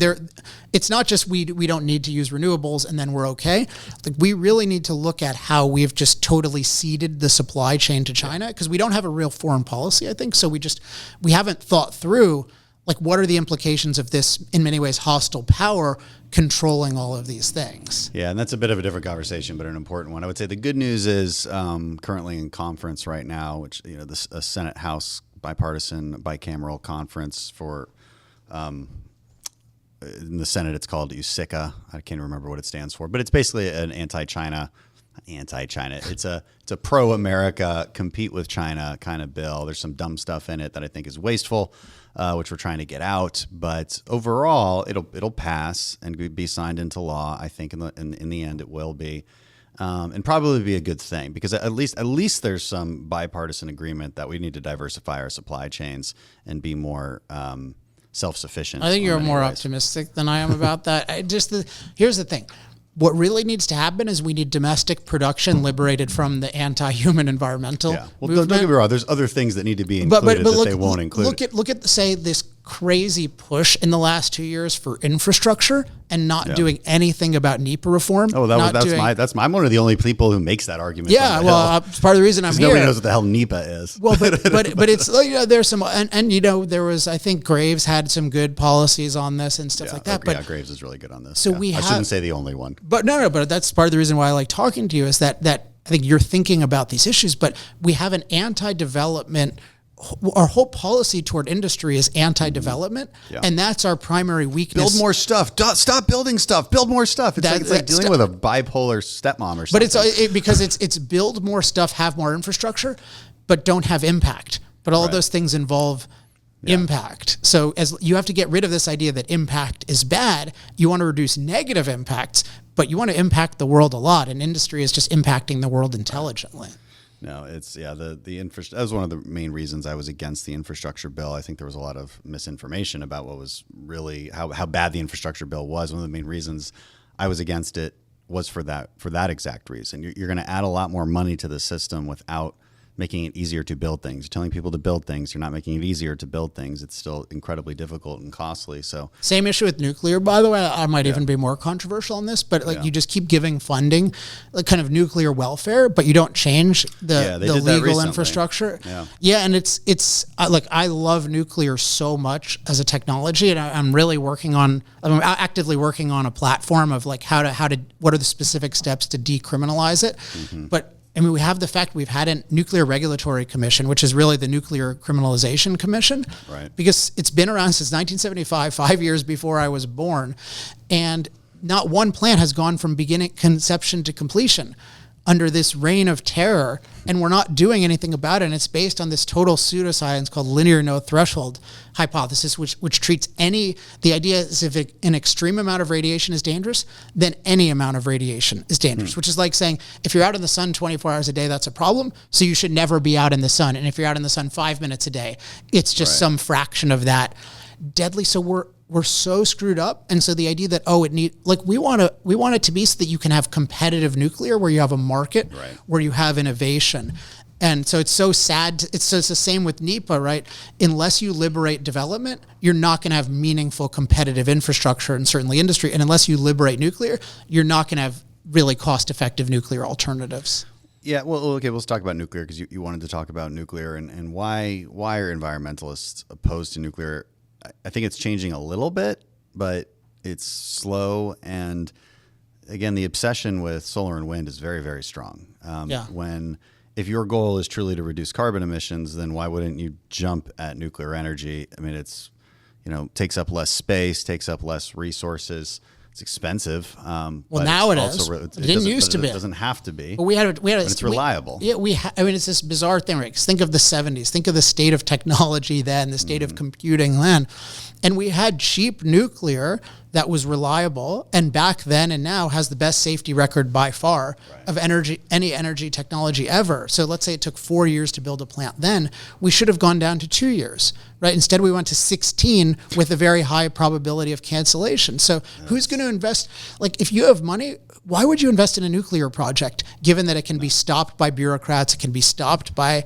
it's not just we don't need to use renewables and then we're okay. Like we really need to look at how we've just totally ceded the supply chain to China because we don't have a real foreign policy, I think. So we haven't thought through like what are the implications of this in many ways hostile power controlling all of these things. Yeah, and that's a bit of a different conversation, but an important one. I would say the good news is currently in conference right now, which a Senate House bipartisan bicameral conference for in the Senate it's called USICA. I can't remember what it stands for, but it's basically an anti-China. It's a pro-America, compete with China kind of bill. There's some dumb stuff in it that I think is wasteful, which we're trying to get out. But overall, it'll pass and be signed into law. I think in the end it will be, and probably be a good thing because at least there's some bipartisan agreement that we need to diversify our supply chains and be more self-sufficient. I think you're more optimistic than I am about that. Here's the thing. What really needs to happen is we need domestic production liberated from the anti-human environmental movement. Don't get me wrong. There's other things that need to be included that they won't include. Look at say this crazy push in the last 2 years for infrastructure and not doing anything about NEPA reform. Oh, I'm one of the only people who makes that argument. Yeah, well, it's part of the reason I'm here. Nobody knows what the hell NEPA is. Well, but it's there's some and there was I think Graves had some good policies on this and stuff like that. But Graves is really good on this. So I shouldn't say the only one. But but that's part of the reason why I like talking to you is that I think you're thinking about these issues, but we have an anti-development. Our whole policy toward industry is anti-development, and that's our primary weakness. Build more stuff. Stop building stuff. Build more stuff. It's like dealing with a bipolar stepmom or something. But because it's build more stuff, have more infrastructure, but don't have impact. But all of those things involve impact. So as you have to get rid of this idea that impact is bad, you want to reduce negative impacts, but you want to impact the world a lot, and industry is just impacting the world intelligently. No, it's the infrastructure. That was one of the main reasons I was against the infrastructure bill. I think there was a lot of misinformation about what was really how bad the infrastructure bill was. One of the main reasons I was against it was for that exact reason. You're going to add a lot more money to the system without making it easier to build things. You're telling people to build things. You're not making it easier to build things. It's still incredibly difficult and costly. So same issue with nuclear, by the way. I might even be more controversial on this, but you just keep giving funding, like kind of nuclear welfare, but you don't change the legal infrastructure. Yeah, and it's like I love nuclear so much as a technology, and I'm actively working on a platform of like what are the specific steps to decriminalize it, but. I mean, we have the fact we've had a nuclear regulatory commission, which is really the nuclear criminalization commission, because it's been around since 1975, 5 years before I was born, and not one plant has gone from beginning conception to completion under this reign of terror, and we're not doing anything about it. And it's based on this total pseudoscience called linear no threshold hypothesis, which treats the idea is if an extreme amount of radiation is dangerous, then any amount of radiation is dangerous, which is like saying if you're out in the sun 24 hours a day, that's a problem. So you should never be out in the sun. And if you're out in the sun 5 minutes a day, it's just some fraction of that deadly. So we're so screwed up. And so the idea that, we want it to be so that you can have competitive nuclear where you have a market, where you have innovation. And so it's so sad. It's the same with NEPA, right? Unless you liberate development, you're not going to have meaningful competitive infrastructure and certainly industry. And unless you liberate nuclear, you're not going to have really cost-effective nuclear alternatives. Yeah, well, okay, let's talk about nuclear because you wanted to talk about nuclear and why are environmentalists opposed to nuclear? I think it's changing a little bit, but it's slow. And again, the obsession with solar and wind is very, very strong. If your goal is truly to reduce carbon emissions, then why wouldn't you jump at nuclear energy? I mean, it's, takes up less space, takes up less resources. It's expensive. Well, now it is. It didn't used to be. It doesn't have to be. But it's reliable. It's this bizarre thing, right? 'Cause think of the 70s. Think of the state of technology then, the state of computing then. And we had cheap nuclear that was reliable, and back then and now has the best safety record by far of any energy technology ever. So let's say it took 4 years to build a plant then, we should have gone down to 2 years, right? Instead we went to 16 with a very high probability of cancellation. So who's going to invest? Like if you have money, why would you invest in a nuclear project given that it can be stopped by bureaucrats, it can be stopped by...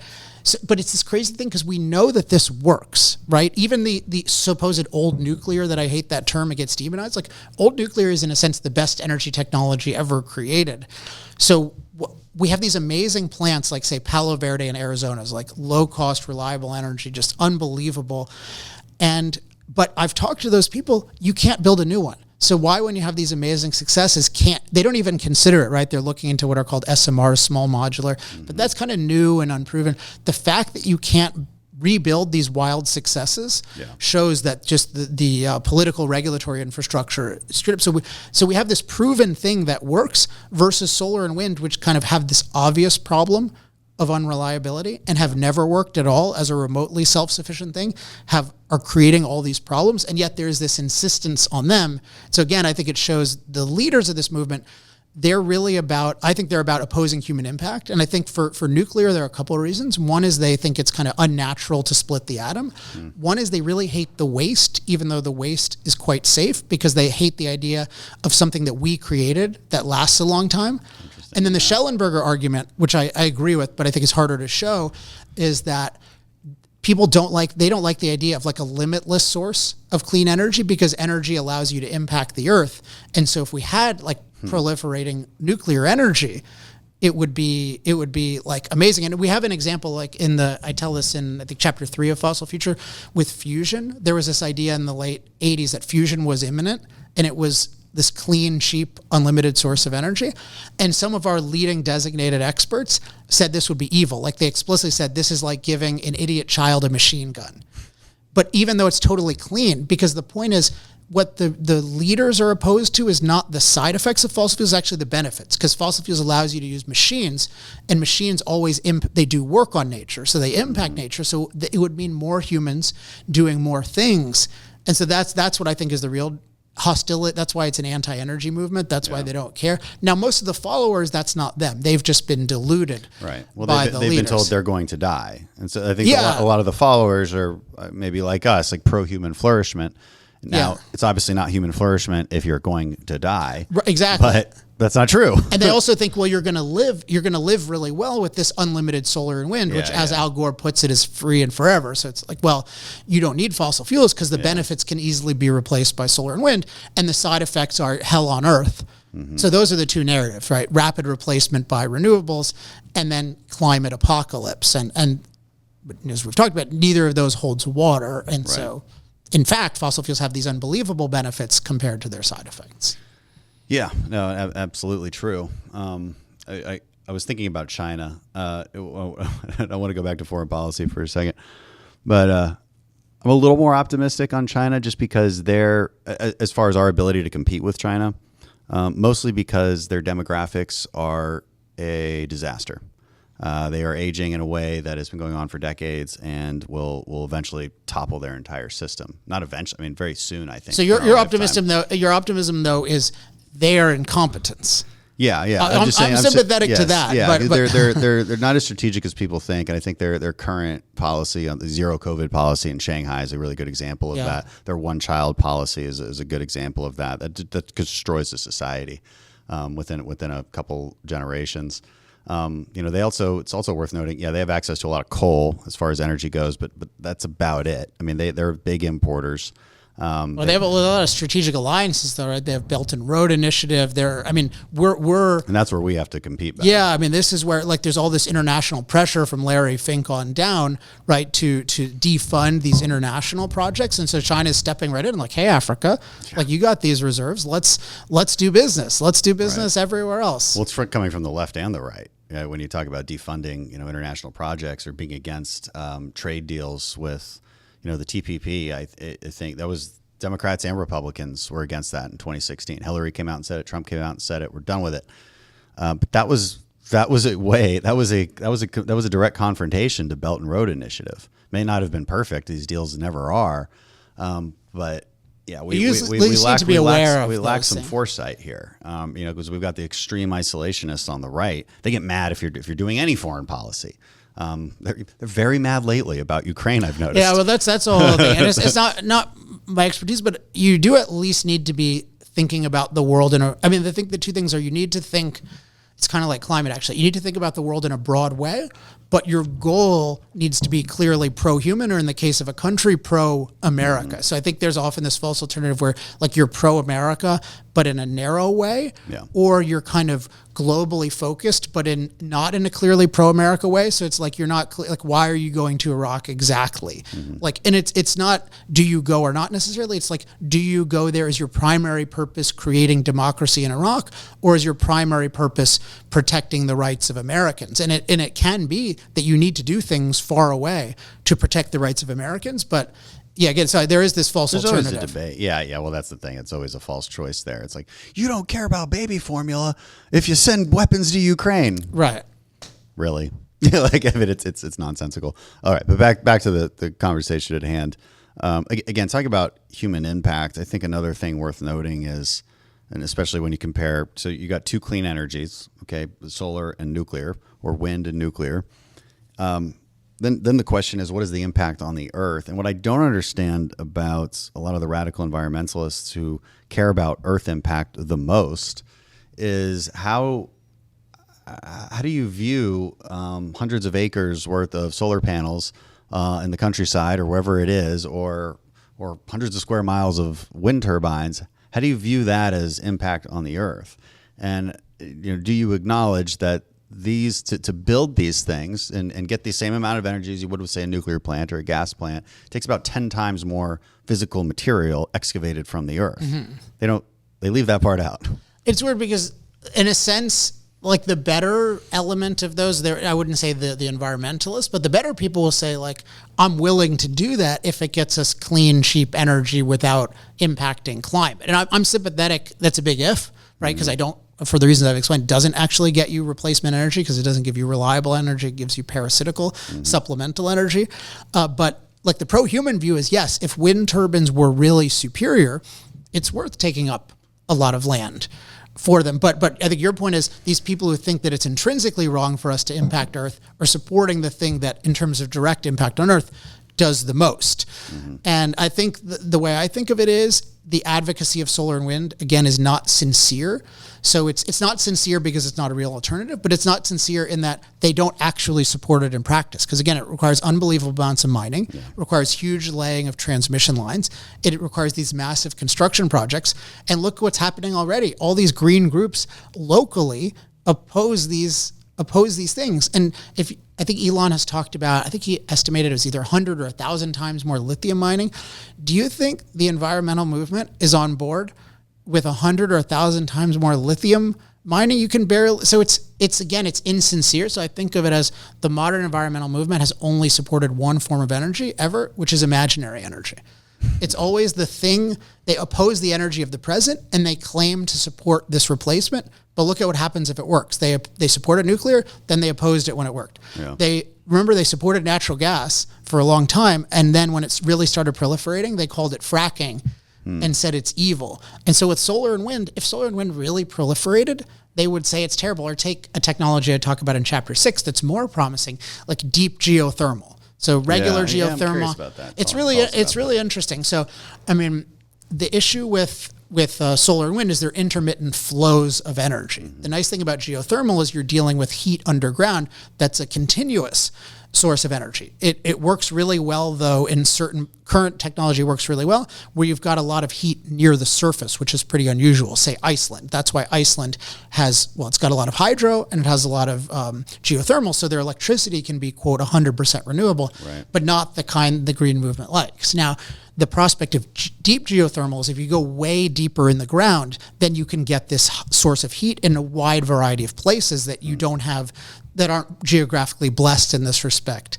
but it's this crazy thing because we know that this works, right? Even the supposed old nuclear that I hate that term, it gets demonized. Like old nuclear is in a sense the best energy technology ever created. So we have these amazing plants like say Palo Verde in Arizona is like low cost, reliable energy, just unbelievable. But I've talked to those people, you can't build a new one. So why, when you have these amazing successes, they don't even consider it, right? They're looking into what are called SMRs, small modular, but that's kind of new and unproven. The fact that you can't rebuild these wild successes shows that just the political regulatory infrastructure straight up. So we have this proven thing that works versus solar and wind, which kind of have this obvious problem of unreliability and have never worked at all as a remotely self-sufficient thing, are creating all these problems, and yet there's this insistence on them. So again, I think it shows the leaders of this movement, they're about opposing human impact. And I think for nuclear, there are a couple of reasons. One is they think it's kind of unnatural to split the atom. One is they really hate the waste, even though the waste is quite safe, because they hate the idea of something that we created that lasts a long time. And then the Schellenberger argument, which I agree with, but I think it's harder to show, is that people don't like the idea of like a limitless source of clean energy because energy allows you to impact the earth. And so if we had like proliferating nuclear energy, it would be like amazing. And we have an example like I tell this in I think chapter 3 of Fossil Future with fusion. There was this idea in the late 80s that fusion was imminent, and it was this clean, cheap, unlimited source of energy. And some of our leading designated experts said this would be evil. Like they explicitly said, this is like giving an idiot child a machine gun. But even though it's totally clean, because the point is what the leaders are opposed to is not the side effects of fossil fuels, actually the benefits, because fossil fuels allows you to use machines, and machines always, they do work on nature. So they impact nature. So it would mean more humans doing more things. And so that's what I think is the real hostility. That's why it's an anti-energy movement. That's why they don't care. Now, most of the followers, that's not them. They've just been deluded. Right. Well, they've been told they're going to die. And so I think a lot of the followers are maybe like us, like pro-human flourishment. Now, it's obviously not human flourishment if you're going to die. Right, exactly. But that's not true. And they also think, well, you're going to live really well with this unlimited solar and wind, which as Al Gore puts it is free and forever. So it's like, well, you don't need fossil fuels because the benefits can easily be replaced by solar and wind, and the side effects are hell on earth. So those are the two narratives, right? Rapid replacement by renewables and then climate apocalypse. And as we've talked about, neither of those holds water. And so, in fact, fossil fuels have these unbelievable benefits compared to their side effects. Yeah, no, absolutely true. I was thinking about China. I want to go back to foreign policy for a second, but I'm a little more optimistic on China just because they're, as far as our ability to compete with China, mostly because their demographics are a disaster. They are aging in a way that has been going on for decades and will eventually topple their entire system. Not eventually, I mean, very soon, I think. So your optimism though is their incompetence. Yeah. I'm sympathetic to that. Yeah, but they're not as strategic as people think, and I think their current policy on the zero COVID policy in Shanghai is a really good example of that. Their one child policy is a good example of that. That destroys the society within a couple generations. It's also worth noting, they have access to a lot of coal as far as energy goes, but that's about it. I mean, they're big importers. Well, they have a lot of strategic alliances, though, right? They have Belt and Road Initiative. We're and that's where we have to compete better. Yeah, I mean, this is where there's all this international pressure from Larry Fink on down, right, to defund these international projects, and so China's stepping right in, like, hey, Africa, you got these reserves. Let's do business. Let's do business everywhere else. Well, it's coming from the left and the right. When you talk about defunding, international projects or being against trade deals with, the TPP, I think that was Democrats and Republicans were against that in 2016. Hillary came out and said it. Trump came out and said it. We're done with it. But that was a direct confrontation to Belt and Road Initiative. May not have been perfect. These deals never are. But yeah, we lack some foresight here. Because we've got the extreme isolationists on the right. They get mad if you're doing any foreign policy. They're very mad lately about Ukraine, I've noticed. Yeah, well, that's the whole thing. And it's not my expertise, but you do at least need to be thinking about the world I think the two things are, you need to think, it's kind of like climate, actually. You need to think about the world in a broad way, but your goal needs to be clearly pro-human, or in the case of a country, pro-America. Mm-hmm. So I think there's often this false alternative where you're pro-America, but in a narrow way, or you're kind of globally focused, but not in a clearly pro-America way. So it's you're not why are you going to Iraq exactly? Mm-hmm. And it's not do you go or not necessarily. It's do you go there? Is your primary purpose creating democracy in Iraq, or is your primary purpose protecting the rights of Americans? And it can be that you need to do things far away to protect the rights of Americans, but yeah, again, so there is this false alternative. Always a debate. Yeah. Well, that's the thing. It's always a false choice there. It's you don't care about baby formula if you send weapons to Ukraine. Right. Really? It's nonsensical. All right, but back to the conversation at hand. Again, talking about human impact, I think another thing worth noting is, and especially when you compare, so you got two clean energies, okay, solar and nuclear, or wind and nuclear. Then the question is, what is the impact on the earth? And what I don't understand about a lot of the radical environmentalists who care about earth impact the most is how do you view hundreds of acres worth of solar panels in the countryside or wherever it is, or hundreds of square miles of wind turbines? How do you view that as impact on the earth? And do you acknowledge that these to build these things and get the same amount of energy as you would with, say, a nuclear plant or a gas plant, takes about 10 times more physical material excavated from the earth? Mm-hmm. They leave that part out. It's weird because, in a sense, the better element of those, I wouldn't say the environmentalists, but the better people will say, I'm willing to do that if it gets us clean, cheap energy without impacting climate. And I'm sympathetic. That's a big if, right? Because for the reasons I've explained, doesn't actually get you replacement energy because it doesn't give you reliable energy. It gives you parasitical, supplemental energy. But the pro-human view is, yes, if wind turbines were really superior, it's worth taking up a lot of land for them. But I think your point is, these people who think that it's intrinsically wrong for us to impact Earth are supporting the thing that, in terms of direct impact on Earth, does the most. Mm-hmm. And I think the way I think of it is, the advocacy of solar and wind, again, is not sincere. So it's not sincere because it's not a real alternative, but it's not sincere in that they don't actually support it in practice. Because again, it requires unbelievable amounts of mining, it requires huge laying of transmission lines, it requires these massive construction projects. And look what's happening already. All these green groups locally oppose these things. And I think Elon has talked about, I think he estimated it was either 100 or 1,000 times more lithium mining. Do you think the environmental movement is on board with 100 or 1,000 times more lithium mining? You can barely, so it's insincere. So I think of it as the modern environmental movement has only supported one form of energy ever, which is imaginary energy. It's always the thing, they oppose the energy of the present and they claim to support this replacement, but look at what happens if it works. They supported nuclear, then they opposed it when it worked. Yeah. They supported natural gas for a long time, and then when it's really started proliferating, they called it fracking and said it's evil. And so with solar and wind, if solar and wind really proliferated, they would say it's terrible. Or take a technology I talk about in chapter 6 that's more promising, like deep geothermal. So regular geothermal. I'm curious about that. It's really interesting. So, I mean, the issue with solar and wind is they're intermittent flows of energy. Mm-hmm. The nice thing about geothermal is you're dealing with heat underground that's a continuous source of energy. It works really well, though, in certain current technology works really well, where you've got a lot of heat near the surface, which is pretty unusual. Say Iceland. That's why Iceland has, well, it's got a lot of hydro and it has a lot of geothermal, so their electricity can be, quote, 100% renewable, right, but not the kind the green movement likes. Now, the prospect of deep geothermals, if you go way deeper in the ground, then you can get this source of heat in a wide variety of places that you don't have, that aren't geographically blessed in this respect,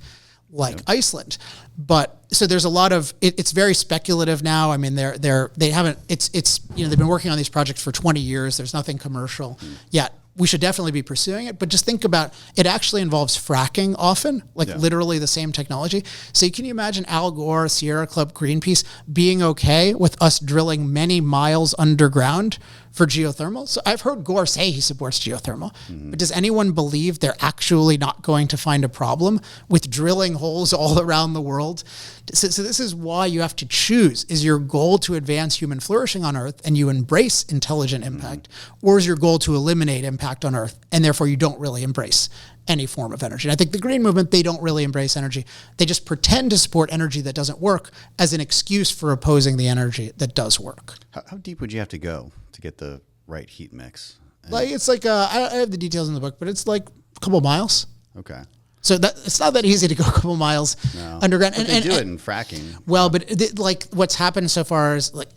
like Iceland. But so there's a lot of, it's very speculative now. I mean, they haven't, it's, you know, they've been working on these projects for 20 years. There's nothing commercial yet. We should definitely be pursuing it, but just think about, it actually involves fracking often, like literally the same technology. So can you imagine Al Gore, Sierra Club, Greenpeace being okay with us drilling many miles underground for geothermal? So I've heard Gore say he supports geothermal, but does anyone believe they're actually not going to find a problem with drilling holes all around the world? So this is why you have to choose. Is your goal to advance human flourishing on Earth and you embrace intelligent impact, or is your goal to eliminate impact on Earth and therefore you don't really embrace any form of energy? And I think the green movement, they don't really embrace energy. They just pretend to support energy that doesn't work as an excuse for opposing the energy that does work. How deep would you have to go to get the right heat mix? Like it's like I have the details in the book, but it's like a couple miles. Okay. So that it's not that easy to go a couple miles underground. But they do it in fracking. Well, but like what's happened so far is like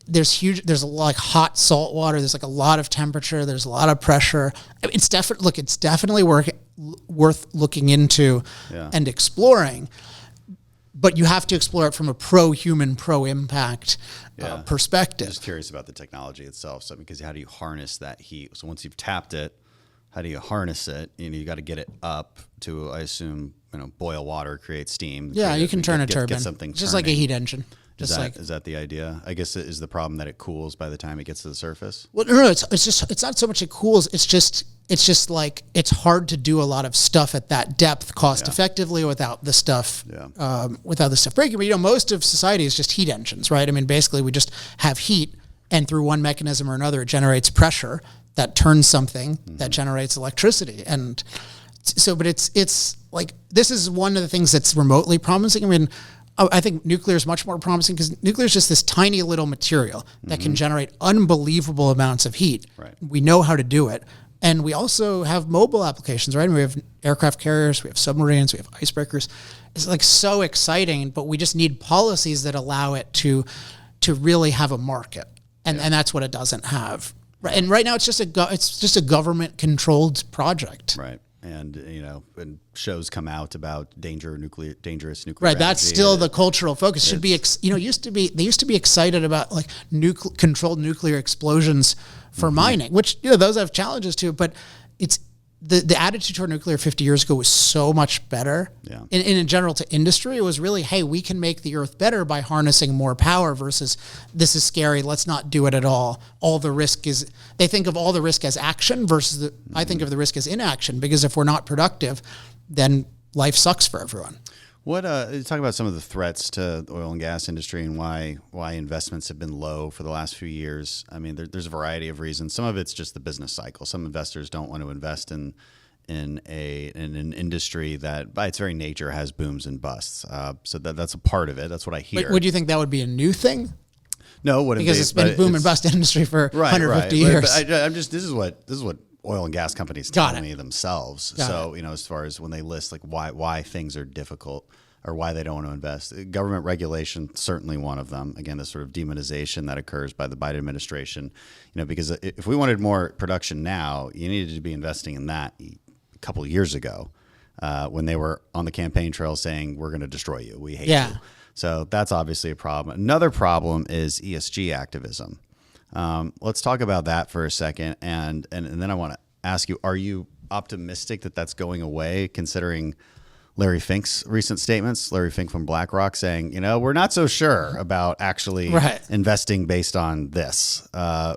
there's a lot, like hot salt water. There's like a lot of temperature. There's a lot of pressure. I mean, it's definitely worth looking into and exploring. But you have to explore it from a pro-human, pro-impact perspective. I'm just curious about the technology itself. So because how do you harness that heat? So once you've tapped it, how do you harness it? You know, you got to get it up to, I assume, boil water, create steam. Yeah, you can turn a turbine. Get something just like a heat engine. Is that the idea? I guess is the problem that it cools by the time it gets to the surface? Well, no, it's not so much it cools. It's just like it's hard to do a lot of stuff at that depth cost effectively without the stuff breaking. But most of society is just heat engines, right? I mean, basically we just have heat, and through one mechanism or another, it generates pressure that turns something that generates electricity. And so, but it's like, this is one of the things that's remotely promising. I mean, I think nuclear is much more promising because nuclear is just this tiny little material that can generate unbelievable amounts of heat. Right. We know how to do it. And we also have mobile applications, right? We have aircraft carriers, we have submarines, we have icebreakers. It's like so exciting, but we just need policies that allow it to really have a market. And that's what it doesn't have. Right. And right now it's just a government controlled project. Right. And when shows come out about dangerous nuclear right, energy, that's still the cultural focus. Should be they used to be excited about like controlled nuclear explosions for mining, which those have challenges too. But it's the attitude toward nuclear 50 years ago was so much better. Yeah. In general to industry, it was really, hey, we can make the earth better by harnessing more power versus this is scary, let's not do it at all. All the risk is, they think of all the risk as action versus I think of the risk as inaction, because if we're not productive, then life sucks for everyone. What talk about some of the threats to the oil and gas industry and why investments have been low for the last few years. I mean, there's a variety of reasons. Some of it's just the business cycle. Some investors don't want to invest in an industry that by its very nature has booms and busts. So that's a part of it. That's what I hear. But would you think that would be a new thing? No, because it's been boom and bust industry for 150 years. But this is what oil and gas companies tell me themselves. So, as far as when they list like why things are difficult or why they don't want to invest, government regulation, certainly one of them. Again, this sort of demonization that occurs by the Biden administration, because if we wanted more production now, you needed to be investing in that a couple of years ago when they were on the campaign trail saying, we're going to destroy you. We hate you. So that's obviously a problem. Another problem is ESG activism. Let's talk about that for a second. And then I want to ask you, are you optimistic that that's going away, considering Larry Fink's recent statements? Larry Fink from BlackRock saying, we're not so sure about actually investing based on this,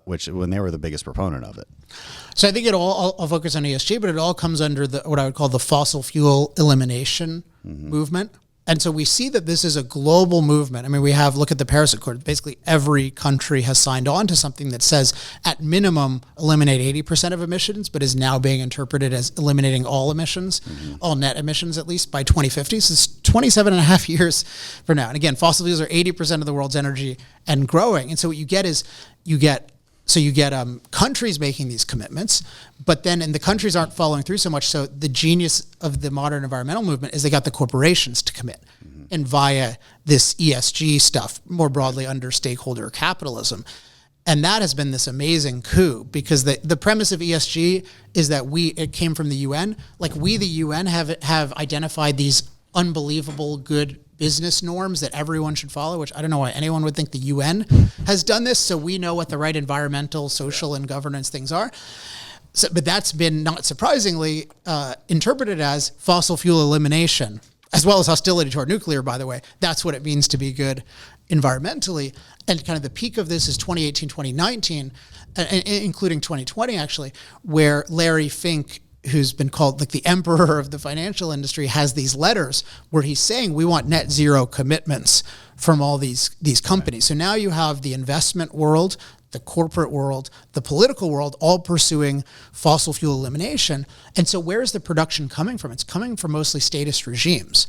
which when they were the biggest proponent of it. So I think I'll focus on ESG, but it all comes under what I would call the fossil fuel elimination movement. And so we see that this is a global movement. I mean, look at the Paris Accord. Basically, every country has signed on to something that says, at minimum, eliminate 80% of emissions, but is now being interpreted as eliminating all emissions, all net emissions at least, by 2050. So it's 27 and a half years from now. And again, fossil fuels are 80% of the world's energy and growing. And so what you get is, you get countries making these commitments, but then the countries aren't following through so much. So the genius of the modern environmental movement is they got the corporations to commit, and via this ESG stuff, more broadly under stakeholder capitalism. And that has been this amazing coup, because the premise of ESG is that it came from the UN. Like, we, the UN, have identified these unbelievable good business norms that everyone should follow, which I don't know why anyone would think the UN has done this. So we know what the right environmental, social, and governance things are. So, but that's been, not surprisingly, interpreted as fossil fuel elimination, as well as hostility toward nuclear, by the way. That's what it means to be good environmentally. And kind of the peak of this is 2018, 2019, including 2020, actually, where Larry Fink, who's been called like the emperor of the financial industry, has these letters where he's saying we want net zero commitments from all these companies. So now you have the investment world, the corporate world, the political world, all pursuing fossil fuel elimination. And so where is the production coming from? It's coming from mostly statist regimes.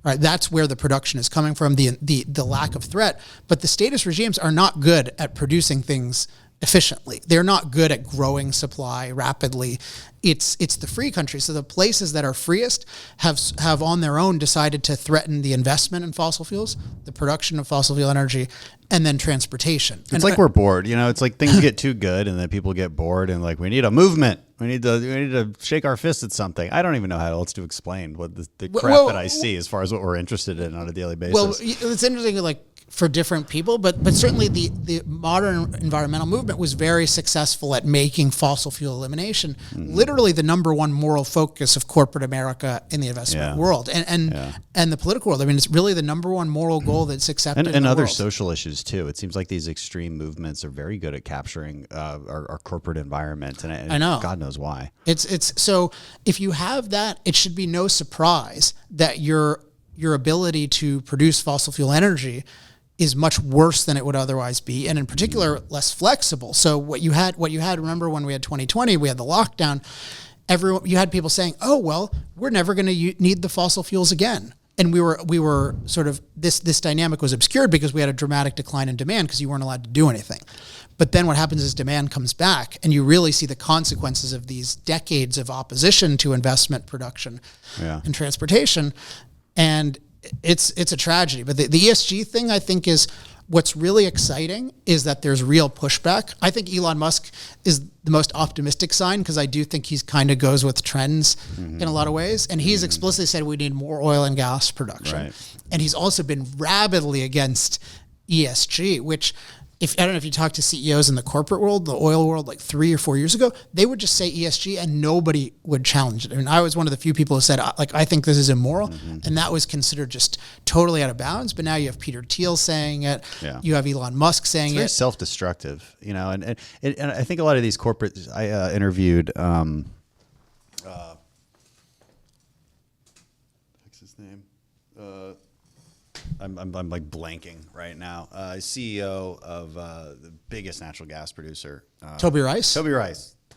Right, that's where the production is coming from, the lack of threat. But the statist regimes are not good at producing things efficiently. They're not good at growing supply rapidly. It's the free countries. So the places that are freest have on their own decided to threaten the investment in fossil fuels, the production of fossil fuel energy, and then transportation. It's like we're bored. It's like things get too good, and then people get bored, and like, we need a movement. We need to shake our fists at something. I don't even know how else to explain what the crap that I see as far as what we're interested in on a daily basis. Well, it's interesting, like, for different people, but certainly the modern environmental movement was very successful at making fossil fuel elimination literally the number one moral focus of corporate America in the investment world and the political world. I mean, it's really the number one moral goal that's accepted and in the other world. Social issues too. It seems like these extreme movements are very good at capturing our corporate environment, and I know, God knows why. It's so if you have that, it should be no surprise that your ability to produce fossil fuel energy is much worse than it would otherwise be, and in particular, less flexible. So what you had, remember when we had 2020, we had the lockdown, you had people saying, oh, well, we're never going to need the fossil fuels again. And we were sort of, this dynamic was obscured because we had a dramatic decline in demand because you weren't allowed to do anything. But then what happens is demand comes back, and you really see the consequences of these decades of opposition to investment, production, and transportation. And it's a tragedy. But the ESG thing, I think, is what's really exciting is that there's real pushback. I think Elon Musk is the most optimistic sign, because I do think he's kind of goes with trends in a lot of ways. And he's explicitly said we need more oil and gas production. Right. And he's also been rabidly against ESG, which, I don't know if you talk to CEOs in the corporate world, the oil world, like 3 or 4 years ago, they would just say ESG and nobody would challenge it. I mean, I was one of the few people who said, I think this is immoral. And that was considered just totally out of bounds. But now you have Peter Thiel saying it. Yeah. You have Elon Musk saying it's very self-destructive, and I think a lot of these corporates, I interviewed, what's his name? I'm like blanking right now. CEO of the biggest natural gas producer, Toby Rice.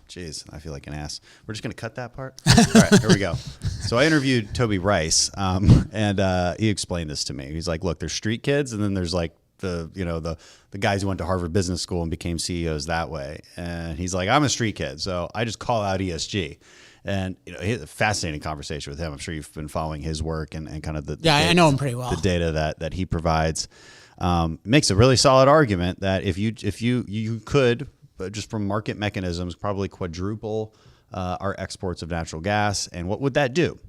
Jeez, I feel like an ass. We're just gonna cut that part. All right, here we go. So I interviewed Toby Rice, and he explained this to me. He's like, "Look, there's street kids, and then there's like the guys who went to Harvard Business School and became CEOs that way." And he's like, "I'm a street kid, so I just call out ESG." And he had a fascinating conversation with him. I'm sure you've been following his work and kind of I know him pretty well. The data that he provides makes a really solid argument that if you could, just from market mechanisms, probably quadruple our exports of natural gas. And what would that do?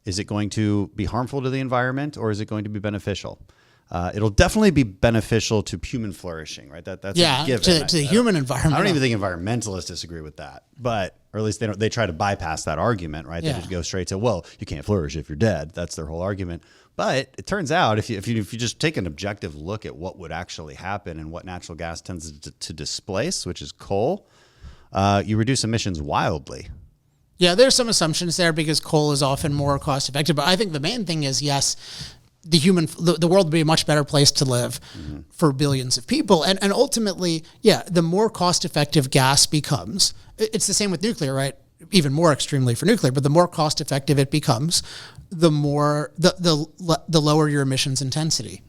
Is it going to be harmful to the environment, or is it going to be beneficial? It'll definitely be beneficial to human flourishing, right? That's a given. to the human environment. I don't even think environmentalists disagree with that, or at least they try to bypass that argument, right? They just go straight to, well, you can't flourish if you're dead. That's their whole argument. But it turns out if you just take an objective look at what would actually happen and what natural gas tends to displace, which is coal, you reduce emissions wildly. Yeah, there's some assumptions there because coal is often more cost effective. But I think the main thing is, yes, the world would be a much better place to live for billions of people. And ultimately, the more cost effective gas becomes, it's the same with nuclear, right? Even more extremely for nuclear, but the more cost effective it becomes, the more, the lower your emissions intensity.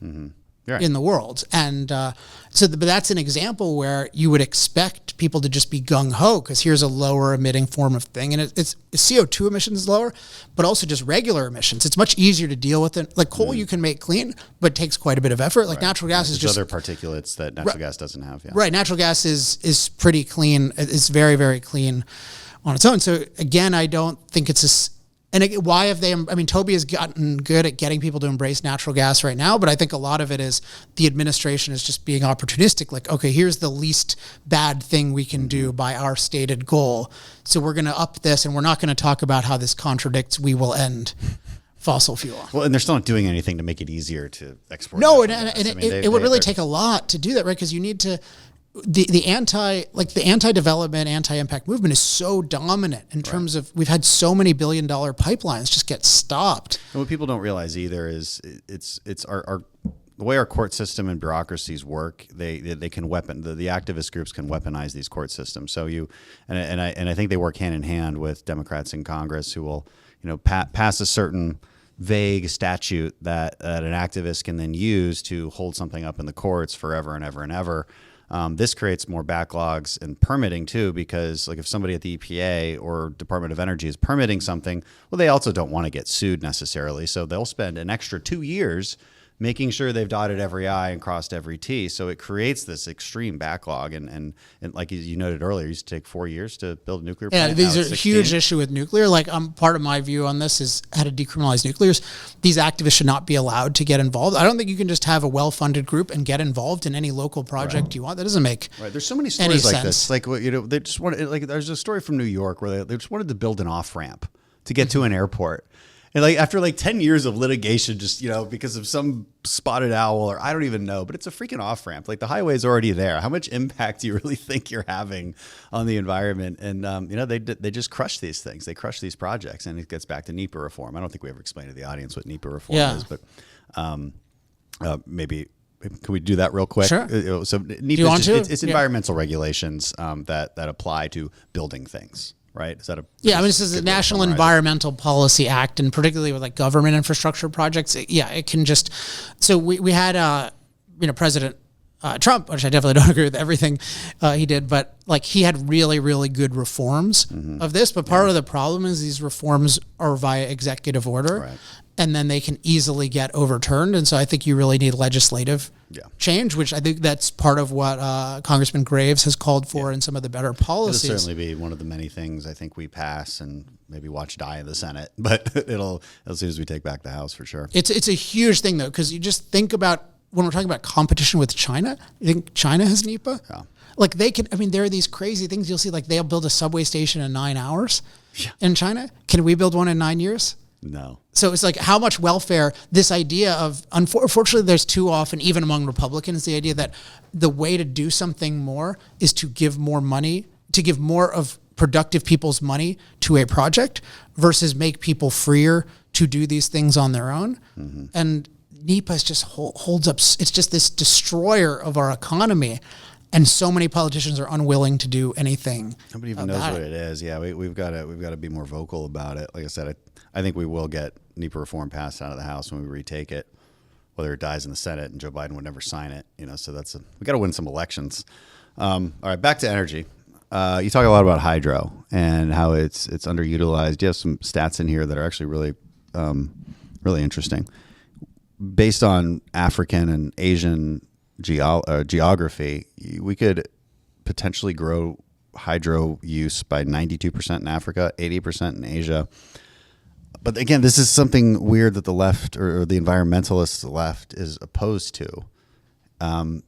Right. In the world. And but that's an example where you would expect people to just be gung-ho because here's a lower emitting form of thing. And it's CO2 emissions lower, but also just regular emissions. It's much easier to deal with it. Like coal you can make clean, but takes quite a bit of effort. Like natural gas is just other particulates that natural gas doesn't have. Yeah. Right. Natural gas is pretty clean. It's very, very clean on its own. So again, I don't think it's why have they, I mean, Toby has gotten good at getting people to embrace natural gas right now, but I think a lot of it is the administration is just being opportunistic. Like, okay, here's the least bad thing we can do by our stated goal. So we're going to up this and we're not going to talk about how this contradicts, we will end fossil fuel. Well, and they're still not doing anything to make it easier to export. No, it would really take a lot to do that, right? Because you need to, the anti-development, anti-impact movement is so dominant in terms of we've had so many billion-dollar pipelines just get stopped. And what people don't realize either is it's our the way our court system and bureaucracies work. They can the activist groups can weaponize these court systems. So I think they work hand in hand with Democrats in Congress who will pass a certain vague statute that an activist can then use to hold something up in the courts forever and ever and ever. This creates more backlogs and permitting too, because like if somebody at the EPA or Department of Energy is permitting something, well, they also don't want to get sued necessarily. So they'll spend an extra 2 years making sure they've dotted every I and crossed every T. So it creates this extreme backlog. And like you noted earlier, it used to take 4 years to build a nuclear plant. Yeah, these are a huge issue with nuclear. Like part of my view on this is how to decriminalize nuclears. These activists should not be allowed to get involved. I don't think you can just have a well-funded group and get involved in any local project you want. That doesn't make There's so many stories like this. Like, they just wanted, like there's a story from New York where they just wanted to build an off-ramp to get to an airport. And like after like 10 years of litigation, just, because of some spotted owl or I don't even know, but it's a freaking off ramp. Like the highway's already there. How much impact do you really think you're having on the environment? And, they just crush these things. They crush these projects, and it gets back to NEPA reform. I don't think we ever explained to the audience what NEPA reform is, but maybe can we do that real quick? Sure. So NEPA it's environmental regulations that apply to building things. Right? Is that this is the National Environmental Policy Act, and particularly with like government infrastructure projects. It can just. So we had President Trump, which I definitely don't agree with everything he did, but like he had really, really good reforms of this. But part of the problem is these reforms are via executive order, and then they can easily get overturned. And so I think you really need legislative change, which I think that's part of what Congressman Graves has called for in some of the better policies. It'll certainly be one of the many things I think we pass and maybe watch die in the Senate, but it'll as soon as we take back the House for sure. It's a huge thing though, because you just think about when we're talking about competition with China. You think China has NEPA? Yeah. Like they can. I mean, there are these crazy things you'll see. Like they'll build a subway station in 9 hours in China. Can we build one in 9 years? No. So it's like how much welfare, this idea of, unfortunately, there's too often, even among Republicans, the idea that the way to do something more is to give more money, to give more of productive people's money to a project versus make people freer to do these things on their own. And NEPA just holds up. It's just this destroyer of our economy. And so many politicians are unwilling to do anything. Nobody even knows what it is. Yeah, we've got to be more vocal about it. Like I said, I think we will get NEPA reform passed out of the House when we retake it, whether it dies in the Senate and Joe Biden would never sign it. So we got to win some elections. All right, back to energy. You talk a lot about hydro and how it's underutilized. You have some stats in here that are actually really, really interesting. Based on African and Asian geography, we could potentially grow hydro use by 92% in Africa, 80% in Asia. But again, this is something weird that the left or the environmentalists left is opposed to,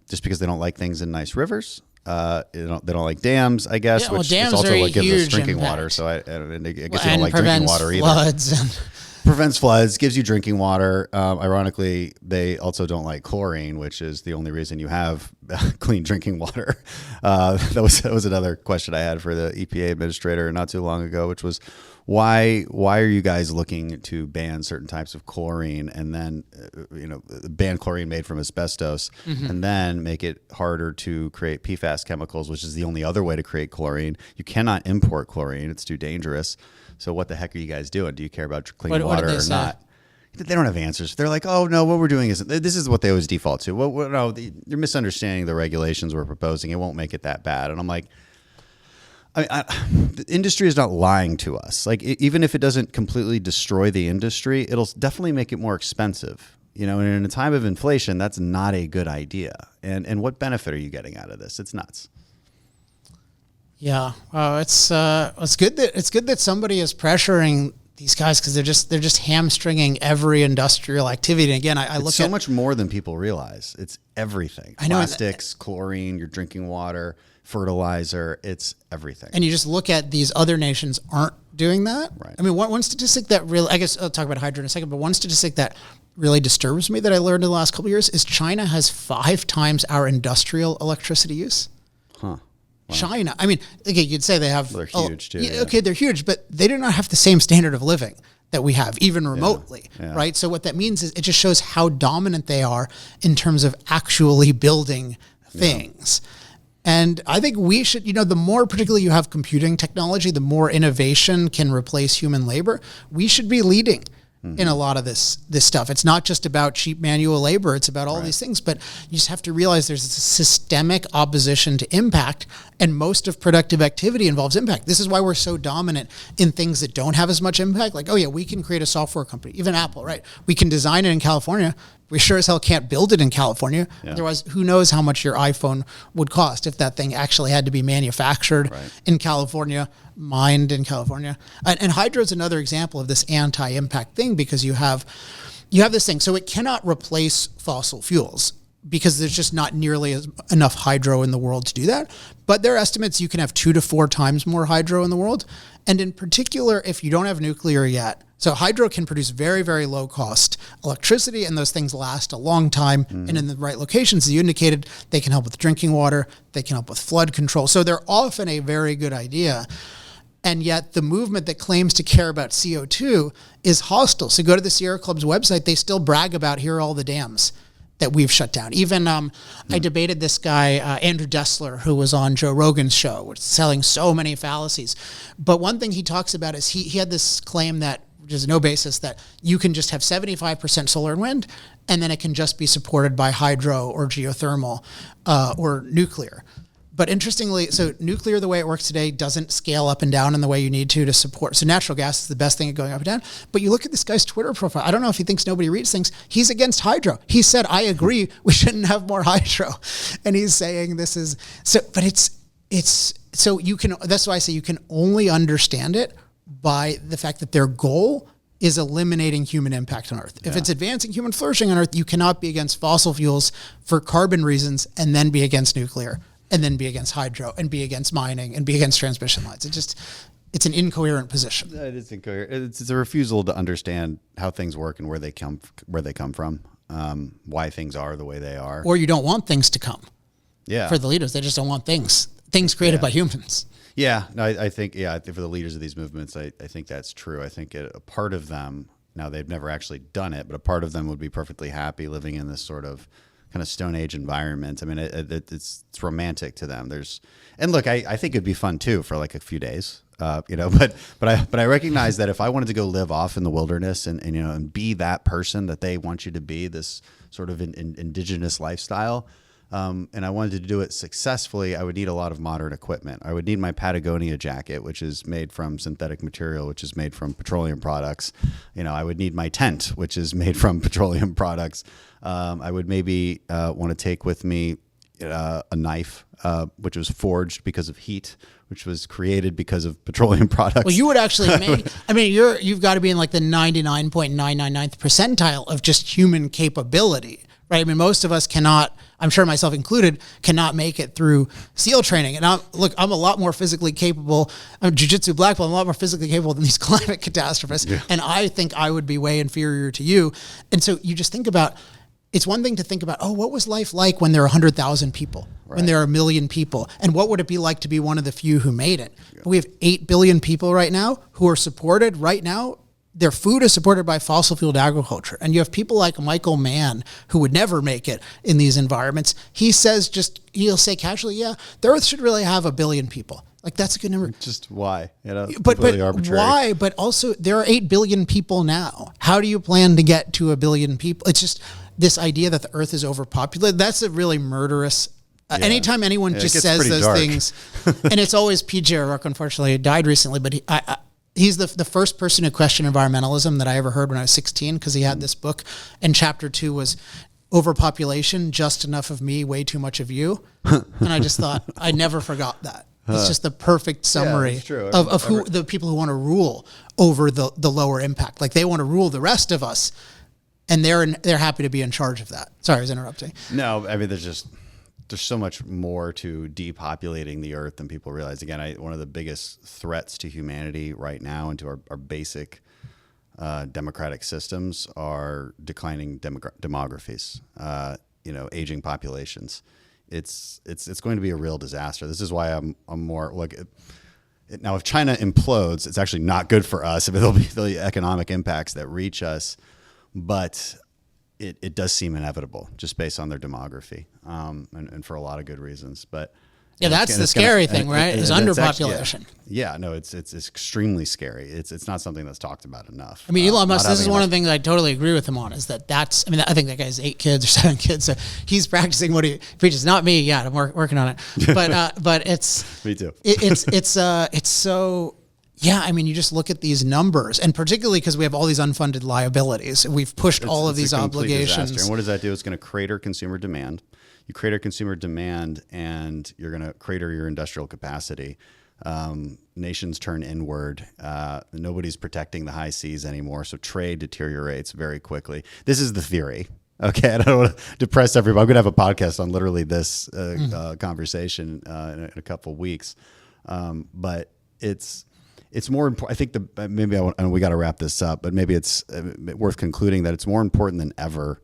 just because they don't like things in nice rivers. They don't like dams, I guess, which dams also are what gives us huge drinking impact. water. So I guess you don't like drinking water either. Floods Prevents floods, gives you drinking water. Ironically, they also don't like chlorine, which is the only reason you have clean drinking water. That was another question I had for the EPA administrator not too long ago, which was why are you guys looking to ban certain types of chlorine and then ban chlorine made from asbestos and then make it harder to create PFAS chemicals, which is the only other way to create chlorine. You cannot import chlorine; it's too dangerous. So what the heck are you guys doing? Do you care about clean water or not? They don't have answers. They're like, oh, no, what we're doing is, this is what they always default to. Well, no, you're misunderstanding the regulations we're proposing. It won't make it that bad. And I'm like, the industry is not lying to us. Like, even if it doesn't completely destroy the industry, it'll definitely make it more expensive. And in a time of inflation, that's not a good idea. And what benefit are you getting out of this? It's nuts. Yeah, it's good that somebody is pressuring these guys because they're just hamstringing every industrial activity. And again, I look at so much more than people realize. It's everything. I know, plastics, chlorine, your drinking water, fertilizer. It's everything. And you just look at these other nations aren't doing that. Right. I mean, one statistic that really, I guess I'll talk about hydro in a second, but one statistic that really disturbs me that I learned in the last couple of years is China has 5 times our industrial electricity use. Huh. Wow. China. I mean, okay, you'd say they have. They're huge too. Yeah. Okay, they're huge, but they do not have the same standard of living that we have, even remotely, right? So what that means is it just shows how dominant they are in terms of actually building things. And I think we should, the more particularly you have computing technology, the more innovation can replace human labor. We should be leading in a lot of this stuff. It's not just about cheap manual labor. It's about all these things, but you just have to realize there's a systemic opposition to impact, and most of productive activity involves impact. This is why we're so dominant in things that don't have as much impact. Like, oh yeah, we can create a software company, even Apple, right? We can design it in California. We sure as hell can't build it in California. Yeah. Otherwise, who knows how much your iPhone would cost if that thing actually had to be manufactured in California, mined in California. And hydro is another example of this anti-impact thing because you have this thing. So it cannot replace fossil fuels because there's just not nearly enough hydro in the world to do that. But there are estimates you can have 2 to 4 times more hydro in the world. And in particular, if you don't have nuclear yet, so hydro can produce very, very low cost electricity, and those things last a long time. And in the right locations, as you indicated, they can help with drinking water, they can help with flood control. So they're often a very good idea. And yet the movement that claims to care about CO2 is hostile. So go to the Sierra Club's website, they still brag about here are all the dams that we've shut down. Even I debated this guy, Andrew Dessler, who was on Joe Rogan's show, which is selling so many fallacies. But one thing he talks about is he had this claim that, which is no basis, that you can just have 75% solar and wind, and then it can just be supported by hydro or geothermal or nuclear. But interestingly, so nuclear, the way it works today, doesn't scale up and down in the way you need to support. So natural gas is the best thing at going up and down. But you look at this guy's Twitter profile. I don't know if he thinks nobody reads things. He's against hydro. He said, I agree, we shouldn't have more hydro. And he's saying this is, so, but it's, so you can, that's why I say you can only understand it by the fact that their goal is eliminating human impact on Earth. If it's advancing human flourishing on Earth, you cannot be against fossil fuels for carbon reasons and then be against nuclear, and then be against hydro, and be against mining, and be against transmission lines. It's an incoherent position. It is incoherent. It's a refusal to understand how things work and where they come from, why things are the way they are. Or you don't want things to come. Yeah. For the leaders, they just don't want things created by humans. Yeah, no, I think for the leaders of these movements, I think that's true. I think a part of them, now they've never actually done it, but a part of them would be perfectly happy living in this sort of kind of Stone Age environment. I mean, it's romantic to them. And look, I think it'd be fun too for like a few days, but I recognize that if I wanted to go live off in the wilderness and be that person that they want you to be, this sort of indigenous lifestyle, and I wanted to do it successfully, I would need a lot of modern equipment. I would need my Patagonia jacket, which is made from synthetic material, which is made from petroleum products. I would need my tent, which is made from petroleum products. I would maybe want to take with me a knife, which was forged because of heat, which was created because of petroleum products. Well, you would actually you've got to be in like the 99.999th percentile of just human capability, right? I mean, most of us cannot, I'm sure myself included, cannot make it through SEAL training. And I'm a lot more physically capable. I'm a jiu-jitsu black belt. I'm a lot more physically capable than these climate catastrophists. Yeah. And I think I would be way inferior to you. And so you just think about, it's one thing to think about, what was life like when there are 100,000 people, when there are 1 million people? And what would it be like to be one of the few who made it? Yeah. We have 8 billion people right now who are supported right now. Their food is supported by fossil fueled agriculture. And you have people like Michael Mann who would never make it in these environments. He'll say casually, the earth should really have 1 billion people. Like, that's a good number. Just why? But why? But also there are 8 billion people now. How do you plan to get to 1 billion people? It's just this idea that the earth is overpopulated. That's a really murderous. Anytime anyone just says those dark things, and it's always PJ O'Rourke, unfortunately, died recently, but he's the first person who questioned environmentalism that I ever heard when I was 16, because he had this book, and chapter 2 was overpopulation, just enough of me, way too much of you. And I just thought, I never forgot that. It's just the perfect summary of who the people who want to rule over the lower impact. Like, they want to rule the rest of us, and they're happy to be in charge of that. Sorry, I was interrupting. No, I mean, there's so much more to depopulating the earth than people realize. Again, one of the biggest threats to humanity right now and to our basic democratic systems are declining demographies, aging populations. It's going to be a real disaster. This is why I'm more like, now if China implodes, it's actually not good for us. There'll be the economic impacts that reach us, but it does seem inevitable just based on their demography, and for a lot of good reasons. But that's the scary thing, right? Is underpopulation. It's extremely scary. It's not something that's talked about enough. I mean, Elon Musk, this is one of the things I totally agree with him on, is I think that guy has 8 kids or 7 kids, so he's practicing what he preaches. Not me yet. I'm working on it. But it's me too. It's so. Yeah, I mean, you just look at these numbers, and particularly because we have all these unfunded liabilities. We've pushed all of these obligations. Disaster. And what does that do? It's going to crater consumer demand. You crater consumer demand, and you're going to crater your industrial capacity. Nations turn inward. Nobody's protecting the high seas anymore, so trade deteriorates very quickly. This is the theory. Okay, I don't want to depress everybody. I'm going to have a podcast on literally this conversation in a couple of weeks. But it's more important. I think we got to wrap this up, but maybe it's worth concluding that it's more important than ever,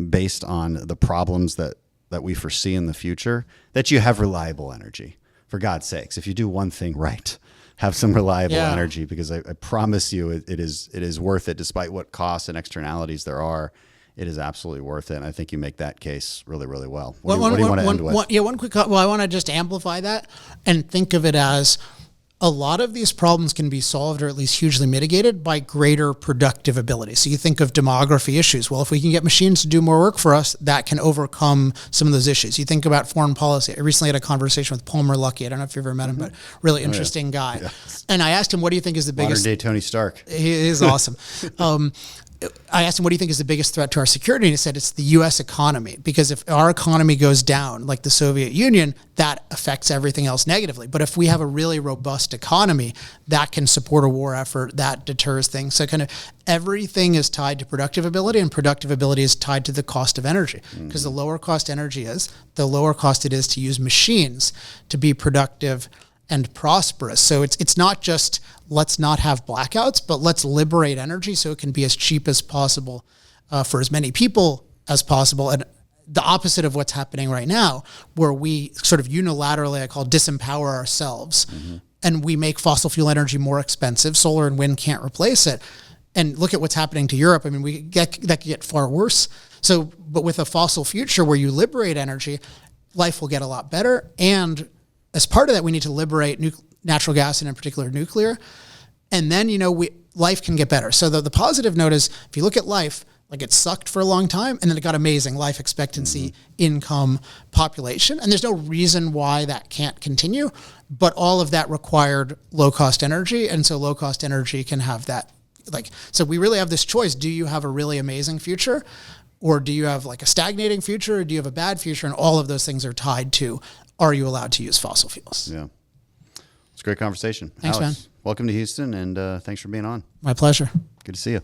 based on the problems that we foresee in the future, that you have reliable energy. For God's sakes, if you do one thing right, have some reliable energy, because I promise you it is worth it, despite what costs and externalities there are. It is absolutely worth it. And I think you make that case really, really well. What do you want to end with? One quick. I want to just amplify that and think of it as, a lot of these problems can be solved, or at least hugely mitigated, by greater productive ability. So you think of demography issues. Well, if we can get machines to do more work for us, that can overcome some of those issues. You think about foreign policy. I recently had a conversation with Palmer Luckey. I don't know if you've ever met him, but really interesting guy. Yes. And I asked him, what do you think is the biggest... Modern day Tony Stark. He is awesome. I asked him, what do you think is the biggest threat to our security? And he said, it's the U.S. economy. Because if our economy goes down, like the Soviet Union, that affects everything else negatively. But if we have a really robust economy, that can support a war effort, that deters things. So kind of everything is tied to productive ability, and productive ability is tied to the cost of energy. Because the lower cost energy is, the lower cost it is to use machines to be productive and prosperous. So it's not just let's not have blackouts, but let's liberate energy so it can be as cheap as possible for as many people as possible. And the opposite of what's happening right now, where we sort of unilaterally, I call, disempower ourselves, and we make fossil fuel energy more expensive. Solar and wind can't replace it. And look at what's happening to Europe. I mean, that could get far worse. So, but with a fossil future where you liberate energy, life will get a lot better. And as part of that, we need to liberate natural gas, and in particular nuclear. And then, life can get better. So the positive note is, if you look at life, like, it sucked for a long time, and then it got amazing life expectancy, income, population. And there's no reason why that can't continue. But all of that required low-cost energy. And so low-cost energy can have that. So we really have this choice. Do you have a really amazing future? Or do you have like a stagnating future? Or do you have a bad future? And all of those things are tied to, are you allowed to use fossil fuels? Yeah. It's a great conversation. Thanks, Alex, man. Welcome to Houston, and thanks for being on. My pleasure. Good to see you.